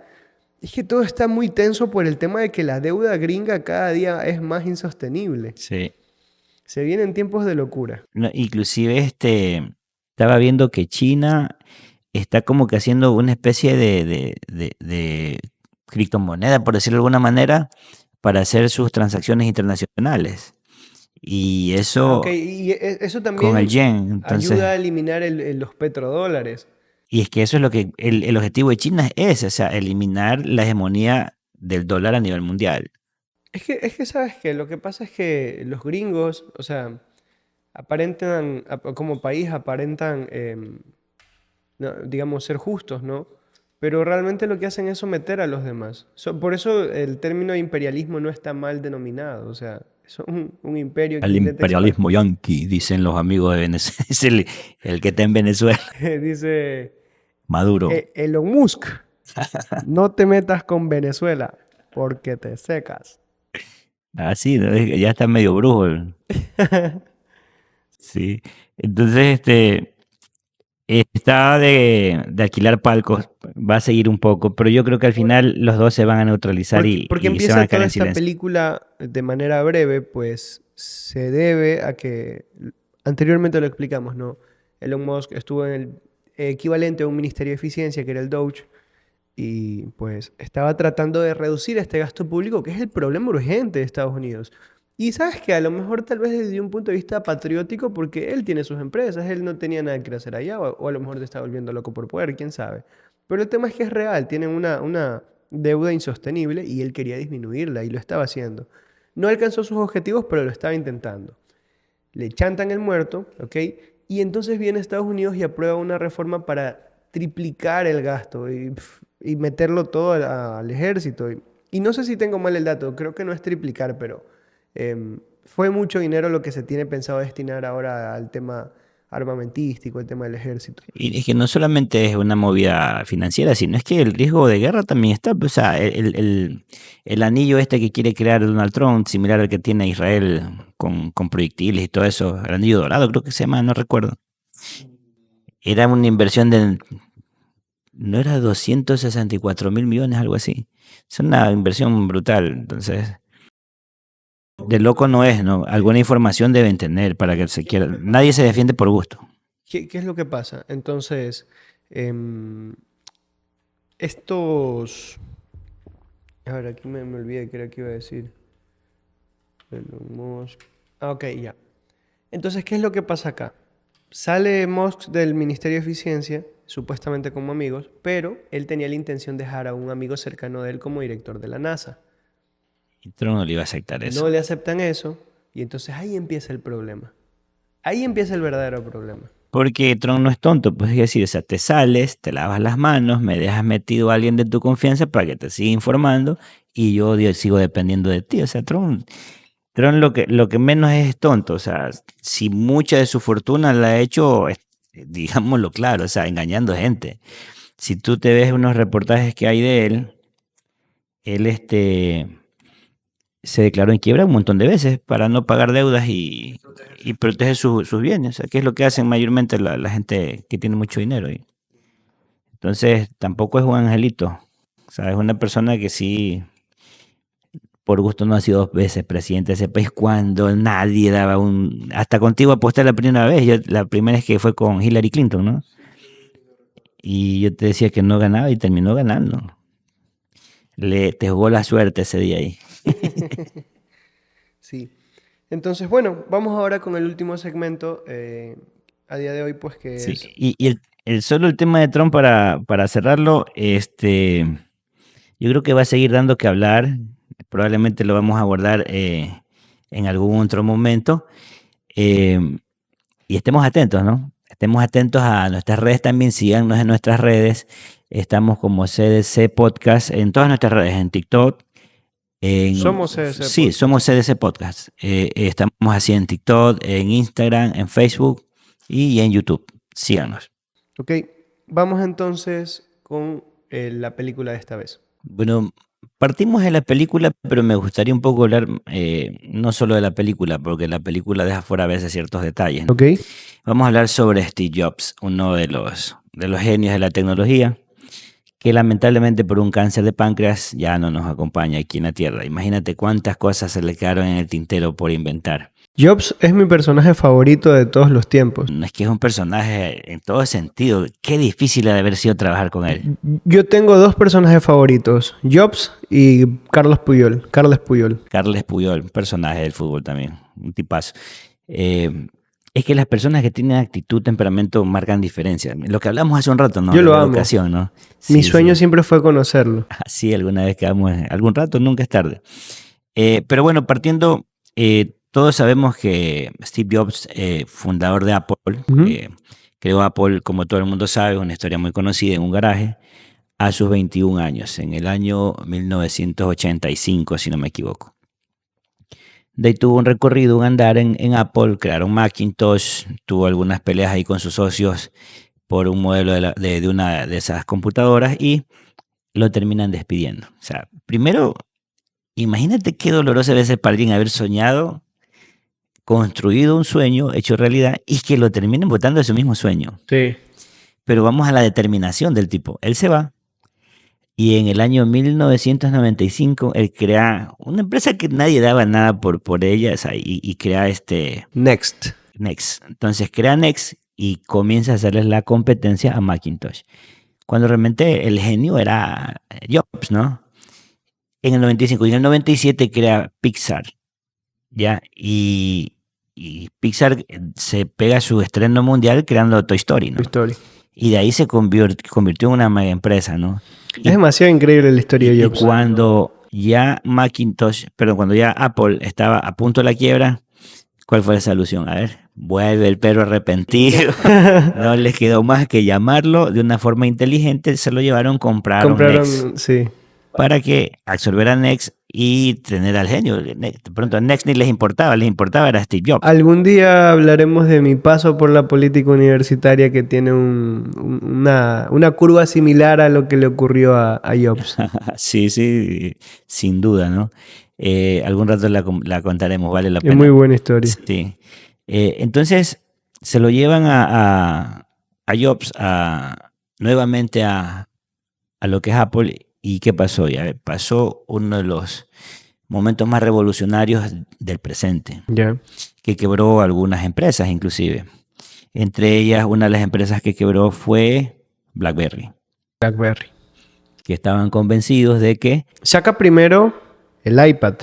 A: Es que todo está muy tenso por el tema de que la deuda gringa cada día es más insostenible.
B: Sí.
A: Se vienen tiempos de locura.
B: No, inclusive estaba viendo que China está como que haciendo una especie de criptomoneda, por decirlo de alguna manera, para hacer sus transacciones internacionales. Y
A: Ah, ok,
B: eso
A: y eso
B: con el
A: también
B: yen. Entonces,
A: ayuda a eliminar los petrodólares.
B: y es que eso es lo que el objetivo de China es, o sea, eliminar la hegemonía del dólar a nivel mundial.
A: Es que, ¿sabes qué? Lo que pasa es que los gringos, o sea, aparentan, como país, aparentan, digamos, ser justos, ¿no? Pero realmente lo que hacen es someter a los demás. Por eso el término imperialismo no está mal denominado. O sea, es un imperio que
B: El
A: intenta expandir.
B: imperialismo yanqui, dicen los amigos de Venezuela. Es el que está en Venezuela,
A: Dice
B: Maduro.
A: Elon Musk, no te metas con Venezuela porque te secas.
B: Así, ¿no? Ya está medio brujo. Sí. Entonces, está de alquilar palcos, va a seguir un poco, pero yo creo que al
A: Por-
B: final los dos se van a neutralizar
A: porque
B: y se van
A: empieza
B: a quedar
A: toda
B: en
A: esta
B: silencio.
A: película de manera breve, pues se debe a que anteriormente lo explicamos, ¿no? Elon Musk estuvo en el equivalente a un ministerio de eficiencia, que era el Doge, y pues estaba tratando de reducir este gasto público, que es el problema urgente de Estados Unidos. Y sabes que a lo mejor tal vez desde un punto de vista patriótico, porque él tiene sus empresas, él no tenía nada que hacer allá, o a lo mejor te está volviendo loco por poder, quién sabe. Pero el tema es que es real, tienen una deuda insostenible y él quería disminuirla y lo estaba haciendo. No alcanzó sus objetivos, pero lo estaba intentando. Le chantan el muerto, ¿ok? Y entonces viene Estados Unidos y aprueba una reforma para triplicar el gasto y meterlo todo al ejército. Y no sé si tengo mal el dato, creo que no es triplicar, pero fue mucho dinero lo que se tiene pensado destinar ahora al tema armamentístico, el tema del ejército.
B: Y es que no solamente es una movida financiera, sino es que el riesgo de guerra también está. O sea, el anillo este que quiere crear Donald Trump, similar al que tiene Israel con proyectiles y todo eso, el anillo dorado creo que se llama, no recuerdo. Era una inversión de, no era 264.000 millones, algo así. Es una inversión brutal. Entonces, de loco no es, ¿no? Alguna información deben tener para que se quiera. Nadie se defiende por gusto.
A: ¿Qué es lo que pasa? Entonces, em, estos... A ver, aquí me olvidé qué era que iba a decir. Elon Musk. Ah, ok, ya. Entonces, ¿qué es lo que pasa acá? Sale Musk del Ministerio de Eficiencia, supuestamente como amigos, pero él tenía la intención de dejar a un amigo cercano de él como director de la NASA.
B: Y Trump no le iba a aceptar
A: No
B: eso.
A: le aceptan eso y entonces ahí empieza el problema. Ahí empieza el verdadero problema.
B: Porque Trump no es tonto, pues es decir, o sea, te sales, te lavas las manos, me dejas metido a alguien de tu confianza para que te siga informando y yo sigo dependiendo de ti. O sea, Trump lo que menos es tonto. O sea, si mucha de su fortuna la ha hecho, digámoslo claro, o sea, engañando gente. Si tú te ves unos reportajes que hay de él se declaró en quiebra un montón de veces para no pagar deudas y proteger sus bienes. O sea, que es lo que hacen mayormente la gente que tiene mucho dinero. Entonces, tampoco es un angelito. O sea, es una persona que sí, por gusto no ha sido 2 veces presidente de ese país cuando nadie daba un... Hasta contigo aposté la primera vez. La primera es que fue con Hillary Clinton, ¿no? Y yo te decía que no ganaba y terminó ganando. Te jugó la suerte ese día ahí.
A: Sí. Entonces, bueno, vamos ahora con el último segmento a día de hoy, pues que
B: Sí,
A: es...
B: y solo el tema de Trump para cerrarlo, yo creo que va a seguir dando que hablar. Probablemente lo vamos a abordar en algún otro momento. eh, y estemos atentos, ¿no? Estemos atentos a nuestras redes también, síganos en nuestras redes. Estamos como CDC Podcast en todas nuestras redes, en TikTok,
A: Somos CDC
B: sí,
A: Podcast.
B: somos CDC Podcast. Estamos así en TikTok, en Instagram, en Facebook y en YouTube. Síganos.
A: Ok, vamos entonces con la película de esta vez.
B: Bueno, partimos de la película, pero me gustaría un poco hablar no solo de la película, porque la película deja fuera a veces ciertos detalles, ¿no?
A: Ok,
B: Vamos a hablar sobre Steve Jobs, uno de los genios de la tecnología, que lamentablemente por un cáncer de páncreas ya no nos acompaña aquí en la Tierra. Imagínate cuántas cosas se le quedaron en el tintero por inventar.
A: Jobs es mi personaje favorito de todos los tiempos.
B: No es que es un personaje en todo sentido. Qué difícil ha de haber sido trabajar con él.
A: Yo tengo dos personajes favoritos, Jobs y Carlos Puyol. Carles Puyol.
B: Carles Puyol, un personaje del fútbol también, un tipazo. Es que las personas que tienen actitud, temperamento, marcan diferencia. Lo que hablamos hace un rato, ¿no?
A: Yo
B: De
A: lo
B: la
A: amo.
B: educación, ¿no?
A: Mi
B: Sí,
A: sueño
B: sí.
A: siempre fue conocerlo.
B: Así alguna vez quedamos, algún rato, nunca es tarde. Pero bueno, partiendo, todos sabemos que Steve Jobs, fundador de Apple,
A: Ujú.
B: creó Apple, como todo el mundo sabe, una historia muy conocida en un garaje, a sus 21 años, en el año 1985, si no me equivoco. De ahí tuvo un recorrido, un andar en Apple, crearon Macintosh, tuvo algunas peleas ahí con sus socios por un modelo de una de esas computadoras y lo terminan despidiendo. O sea, primero, imagínate qué doloroso debe ser para alguien haber soñado, construido un sueño, hecho realidad y que lo terminen botando de su mismo sueño.
A: Sí.
B: Pero vamos a la determinación del tipo. Él se va y en el año 1995 él crea una empresa que nadie daba nada por ella, o sea, y crea
A: Next.
B: Next. Entonces crea Next y comienza a hacerles la competencia a Macintosh. Cuando realmente el genio era Jobs, ¿no? En el 95 y en el 97 crea Pixar, ¿ya? Y Pixar se pega su estreno mundial creando Toy Story,
A: Tu
B: ¿no?
A: historia.
B: Y de ahí se convirtió en una mega empresa, ¿no?
A: Es demasiado increíble la historia de
B: Y
A: Jobs.
B: cuando ya Macintosh, perdón, cuando ya Apple estaba a punto de la quiebra, ¿cuál fue la solución? A ver, vuelve el perro arrepentido. No les quedó más que llamarlo de una forma inteligente. Se lo llevaron, compraron Next
A: Compraron, sí.
B: para que absorbiera Next y tener al genio. De pronto a Next ni les importaba era Steve Jobs.
A: Algún día hablaremos de mi paso por la política universitaria que tiene una curva similar a lo que le ocurrió a Jobs.
B: Sí, sí, sin duda, ¿no? Algún rato la contaremos, vale la
A: Es muy
B: pena.
A: buena historia.
B: Sí. Entonces se lo llevan a Jobs nuevamente a lo que es Apple. ¿Y qué pasó? Ya pasó uno de los momentos más revolucionarios del presente,
A: Ya.
B: que quebró algunas empresas inclusive. Entre ellas, una de las empresas que quebró fue BlackBerry,
A: BlackBerry.
B: que estaban convencidos de que,
A: Saca primero el iPad.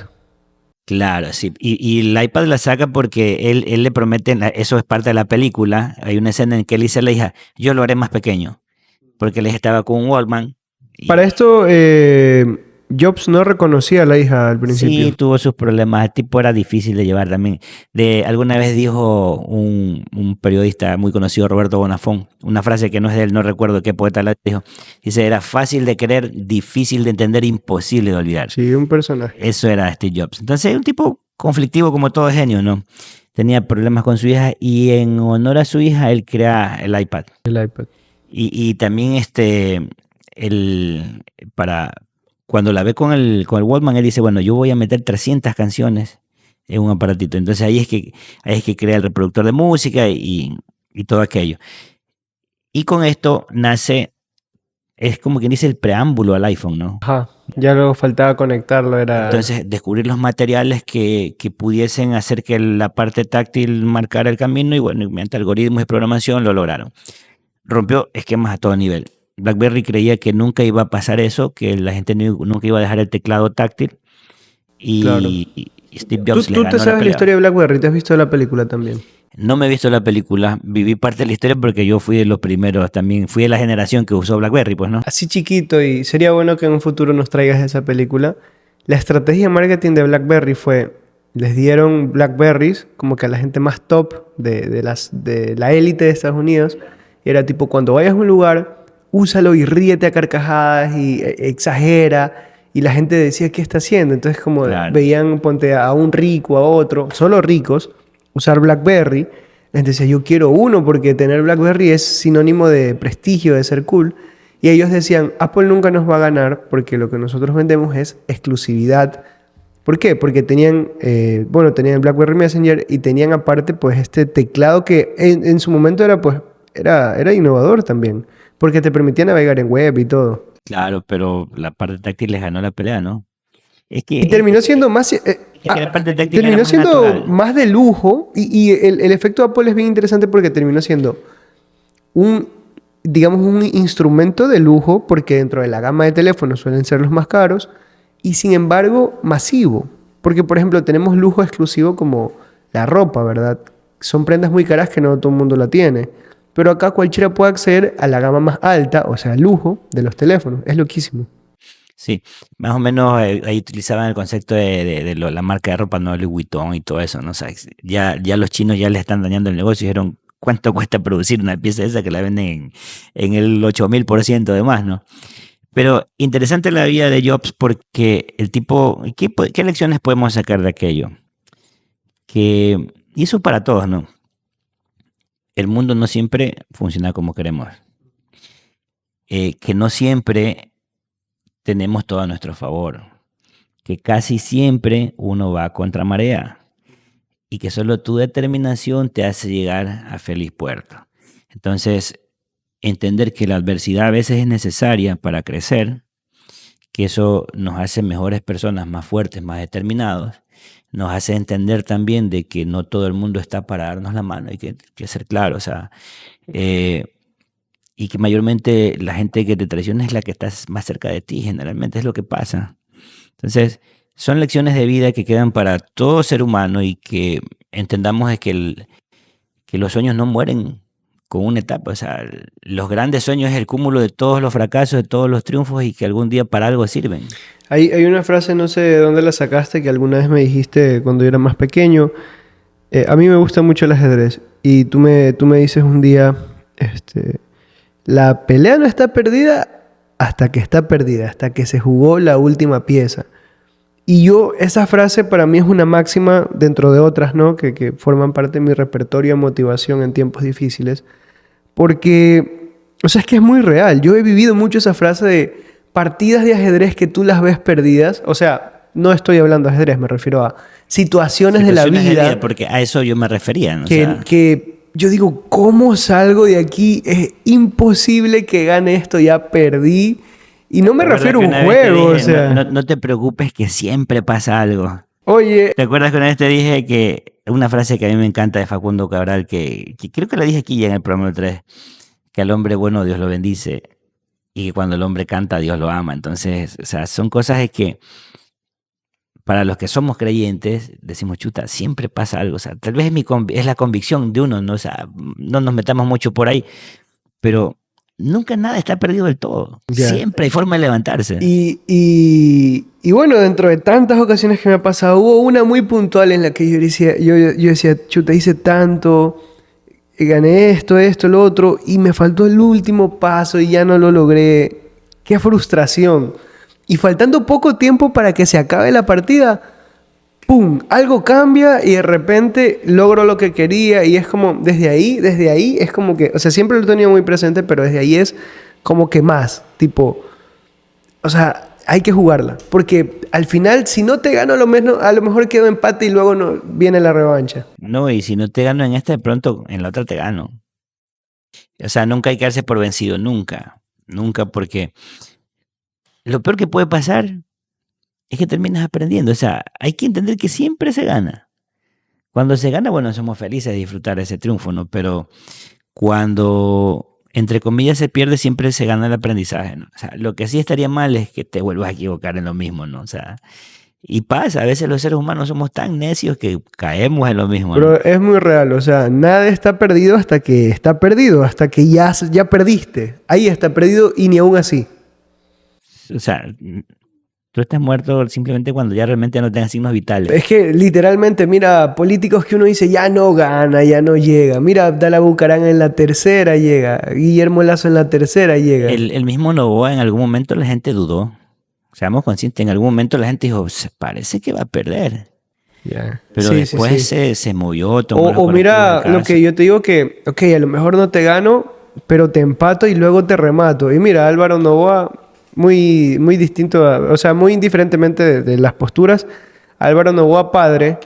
B: claro, sí, y el iPad la saca porque él le promete, eso es parte de la película, hay una escena en que él dice a la hija, yo lo haré más pequeño, porque él estaba con un Walkman.
A: Para esto, Jobs no reconocía a la hija al principio.
B: Sí, tuvo sus problemas. El tipo era difícil de llevar también. Alguna vez dijo un periodista muy conocido, Roberto Bonafón, una frase que no es de él, no recuerdo qué poeta la dijo. Dice, era fácil de querer, difícil de entender, imposible de olvidar.
A: Sí, un personaje.
B: Eso era Steve Jobs. Entonces, un tipo conflictivo como todo genio, ¿no? Tenía problemas con su hija y en honor a su hija, él crea el iPad.
A: El iPad.
B: Y también el, para, cuando la ve con el Walkman, él dice, bueno, yo voy a meter 300 canciones en un aparatito. Entonces ahí es que crea el reproductor de música y todo aquello. Y con esto nace, es como quien dice el preámbulo al iPhone, ¿no?
A: Ajá. Ya luego faltaba conectarlo, era...
B: Entonces descubrir los materiales que pudiesen hacer que la parte táctil marcara el camino y bueno, mediante algoritmos y programación lo lograron. Rompió esquemas a todo nivel. BlackBerry creía que nunca iba a pasar eso, que la gente nunca iba a dejar el teclado táctil
A: Claro.
B: y Steve Jobs le
A: ¿Tú te
B: ganó la
A: sabes la
B: pelea.
A: historia de BlackBerry? ¿Te has visto la película también?
B: No me he visto la película, viví parte de la historia porque yo fui de los primeros también, fui de la generación que usó BlackBerry, pues, ¿no?
A: Así chiquito, y sería bueno que en un futuro nos traigas esa película. La estrategia de marketing de BlackBerry fue, les dieron BlackBerries como que a la gente más top de la élite de Estados Unidos. Y era tipo, cuando vayas a un lugar, úsalo y ríete a carcajadas y exagera. Y la gente decía, ¿qué está haciendo? Entonces como
B: Claro.
A: veían, ponte a un rico, a otro, solo ricos, usar BlackBerry. La gente decía, yo quiero uno porque tener BlackBerry es sinónimo de prestigio, de ser cool. Y ellos decían, Apple nunca nos va a ganar porque lo que nosotros vendemos es exclusividad. ¿Por qué? Porque tenían el BlackBerry Messenger y tenían aparte pues este teclado que en su momento era innovador también, porque te permitía navegar en web y todo.
B: Claro, pero la parte táctil les ganó la pelea, ¿no? Es que,
A: Y terminó siendo más...
B: es que la parte táctil era
A: terminó
B: más
A: siendo
B: natural.
A: más de lujo y el efecto Apple es bien interesante porque terminó siendo digamos, un instrumento de lujo porque dentro de la gama de teléfonos suelen ser los más caros y sin embargo masivo. Porque, por ejemplo, tenemos lujo exclusivo como la ropa, ¿verdad? Son prendas muy caras que no todo el mundo la tiene. Pero acá cualquiera puede acceder a la gama más alta, o sea, lujo de los teléfonos. Es loquísimo.
B: Sí, más o menos ahí utilizaban el concepto de la marca de ropa, no Louis Vuitton y todo eso, ¿no? O sea, ya los chinos ya le están dañando el negocio y dijeron, ¿cuánto cuesta producir una pieza de esa que la venden en el 8000% de más, ¿no? Pero interesante la vida de Jobs porque el tipo, ¿qué lecciones podemos sacar de aquello? Y eso para todos, ¿no? El mundo no siempre funciona como queremos. Que no siempre tenemos todo a nuestro favor. Que casi siempre uno va contra marea. Y que solo tu determinación te hace llegar a feliz puerto. Entonces, entender que la adversidad a veces es necesaria para crecer, que eso nos hace mejores personas, más fuertes, más determinados, nos hace entender también de que no todo el mundo está para darnos la mano, hay que ser claro, o sea, y que mayormente la gente que te traiciona es la que está más cerca de ti, generalmente es lo que pasa. Entonces, son lecciones de vida que quedan para todo ser humano y que entendamos de que los sueños no mueren con una etapa. O sea, los grandes sueños es el cúmulo de todos los fracasos, de todos los triunfos y que algún día para algo sirven.
A: Hay una frase, no sé de dónde la sacaste, que alguna vez me dijiste cuando yo era más pequeño. A mí me gusta mucho el ajedrez. Y tú me dices un día, la pelea no está perdida hasta que está perdida, hasta que se jugó la última pieza. Y esa frase para mí es una máxima dentro de otras, ¿no? Que forman parte de mi repertorio de motivación en tiempos difíciles. Porque, o sea, es que es muy real. Yo he vivido mucho esa frase de partidas de ajedrez que tú las ves perdidas. O sea, no estoy hablando de ajedrez, me refiero a situaciones de la vida.
B: Porque a eso yo me refería, ¿no?
A: Que yo digo, ¿cómo salgo de aquí? Es imposible que gane esto, ya perdí. Y no me
B: ¿Te acuerdas
A: refiero a
B: que
A: un
B: una vez te
A: juego, o
B: dije,
A: sea,
B: no te preocupes que siempre pasa algo?
A: oye,
B: ¿Te acuerdas que una vez te dije que una frase que a mí me encanta de Facundo Cabral, que creo que la dije aquí ya en el programa 3, que al hombre bueno Dios lo bendice y que cuando el hombre canta Dios lo ama? Entonces, o sea, son cosas de que para los que somos creyentes decimos, chuta, siempre pasa algo. O sea, tal vez es la convicción de uno, ¿no? O sea, no nos metamos mucho por ahí, pero nunca nada está perdido del todo.
A: ya.
B: Siempre hay forma de levantarse.
A: Y bueno, dentro de tantas ocasiones que me ha pasado, hubo una muy puntual en la que yo decía, chuta, hice tanto, gané esto, lo otro, y me faltó el último paso y ya no lo logré. Qué frustración. Y faltando poco tiempo para que se acabe la partida, ¡pum! Algo cambia y de repente logro lo que quería y es como, desde ahí es como que, o sea, siempre lo he tenido muy presente, pero desde ahí es como que más, tipo, o sea, hay que jugarla, porque al final si no te gano a lo mejor quedo empate y luego no, viene la revancha.
B: No, y si no te gano en esta, de pronto en la otra te gano. O sea, nunca hay que darse por vencido, nunca. Nunca, porque lo peor que puede pasar es que terminas aprendiendo. O sea, hay que entender que siempre se gana. Cuando se gana, bueno, somos felices de disfrutar ese triunfo, ¿no? Pero cuando, entre comillas, se pierde, siempre se gana el aprendizaje, ¿no? O sea, lo que sí estaría mal es que te vuelvas a equivocar en lo mismo, ¿no? O sea, y pasa, a veces los seres humanos somos tan necios que caemos en lo mismo, ¿no?
A: Pero es muy real, o sea, nada está perdido hasta que está perdido, hasta que ya perdiste. Ahí está perdido y ni aún así.
B: O sea, tú estás muerto simplemente cuando ya realmente no tengas signos vitales.
A: Es que literalmente, mira, políticos que uno dice ya no gana, ya no llega. Mira, Abdala Bucaram en la tercera llega. Guillermo Lazo en la tercera llega.
B: El mismo Novoa, en algún momento la gente dudó. Seamos conscientes, en algún momento la gente dijo, "Se parece que va a perder."
A: Ya.
B: Pero
A: Sí, sí,
B: después
A: sí.
B: se movió, tomó los
A: O
B: correctivos del
A: mira, lo
B: caso.
A: que yo te digo que, ok, a lo mejor no te gano, pero te empato y luego te remato. Y mira, Álvaro Novoa, muy distinto, o sea, muy indiferentemente de las posturas. Álvaro Novoa, padre,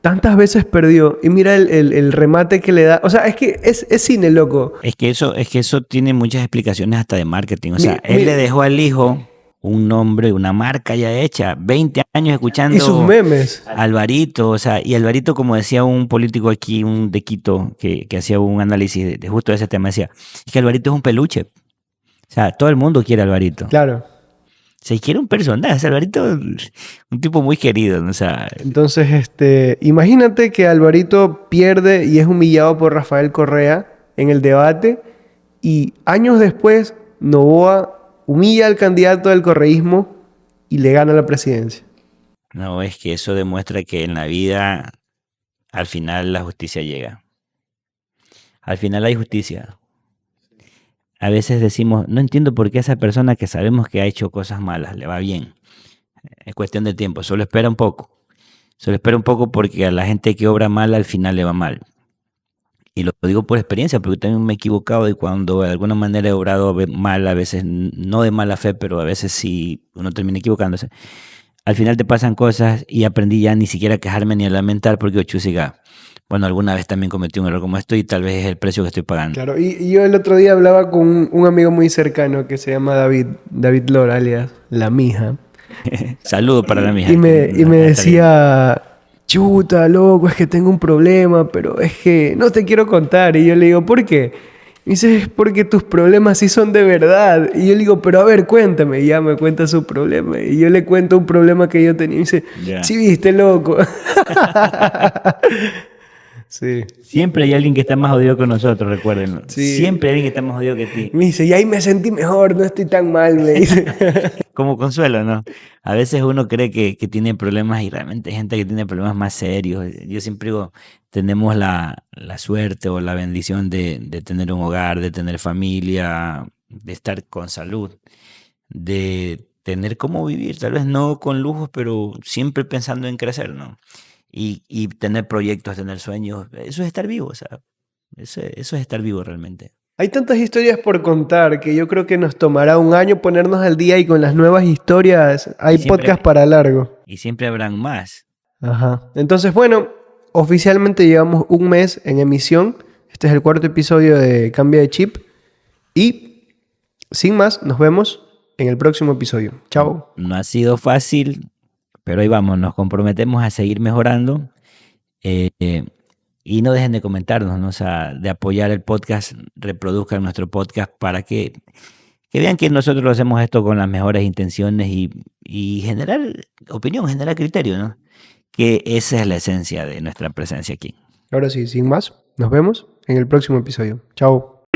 A: tantas veces perdió. Y mira el remate que le da. O sea, es que es cine, loco.
B: Es que eso tiene muchas explicaciones hasta de marketing. O
A: Mi-
B: sea, él le
A: mi-
B: dejó al hijo un nombre, una marca ya hecha, 20 años
A: y sus
B: escuchando
A: memes.
B: a Alvarito, o sea, y Alvarito, como decía un político aquí, un de Quito, que hacía un análisis de justo ese tema, decía, es que Alvarito es un peluche. O sea, todo el mundo quiere a Alvarito.
A: Claro.
B: Se quiere un personaje, o sea, Alvarito, un tipo muy querido, ¿no? O sea,
A: Entonces, imagínate que Alvarito pierde y es humillado por Rafael Correa en el debate y años después Noboa humilla al candidato del correísmo y le gana la presidencia.
B: no, es que eso demuestra que en la vida, al final la justicia llega. Al final hay justicia. A veces decimos, no entiendo por qué esa persona que sabemos que ha hecho cosas malas le va bien. Es cuestión de tiempo, solo espera un poco. Solo espera un poco porque a la gente que obra mal al final le va mal. Y lo digo por experiencia, porque también me he equivocado y cuando de alguna manera he obrado mal, a veces no de mala fe, pero a veces sí uno termina equivocándose. Al final te pasan cosas y aprendí ya ni siquiera a quejarme ni a lamentar porque chusiga, bueno, alguna vez también cometí un error como esto y tal vez es el precio que estoy pagando.
A: Claro, y yo el otro día hablaba con un amigo muy cercano que se llama David Lora, alias La Mija.
B: Saludo para la mija
A: Y
B: que
A: me
B: nos está viendo.
A: decía, chuta, loco, es que tengo un problema, pero es que no te quiero contar. Y yo le digo, ¿por qué? Me dice, es porque tus problemas sí son de verdad. Y yo le digo, pero a ver, cuéntame. Y ya me cuenta su problema. Y yo le cuento un problema que yo tenía. Y me dice,
B: Ya.
A: sí, viste, loco. Sí,
B: Siempre hay alguien que está más jodido que nosotros, recuérdenlo.
A: sí.
B: Siempre hay alguien que está más jodido que ti.
A: Me dice, y ahí me sentí mejor, no estoy tan mal, me dice.
B: Como consuelo, ¿no? A veces uno cree que tiene problemas y realmente hay gente que tiene problemas más serios. Yo siempre digo, tenemos la suerte o la bendición de tener un hogar, de tener familia, de estar con salud, de tener cómo vivir, tal vez no con lujos, pero siempre pensando en crecer, ¿no? Y tener proyectos, tener sueños, eso es estar vivo, o sea, eso es estar vivo realmente.
A: Hay tantas historias por contar que yo creo que nos tomará un año ponernos al día y con las nuevas historias hay
B: Y
A: podcast
B: siempre,
A: para largo.
B: y siempre habrán más.
A: Ajá. Entonces, bueno, oficialmente llevamos un mes en emisión. Este es el cuarto episodio de Cambia de Chip. Y sin más, nos vemos en el próximo episodio. Chao.
B: No ha sido fácil, pero ahí vamos, nos comprometemos a seguir mejorando. Y no dejen de comentarnos, ¿no? O sea, de apoyar el podcast, reproduzcan nuestro podcast para que vean que nosotros lo hacemos esto con las mejores intenciones y generar opinión, generar criterio, ¿no? Que esa es la esencia de nuestra presencia aquí.
A: Ahora sí, sin más, nos vemos en el próximo episodio. Chao.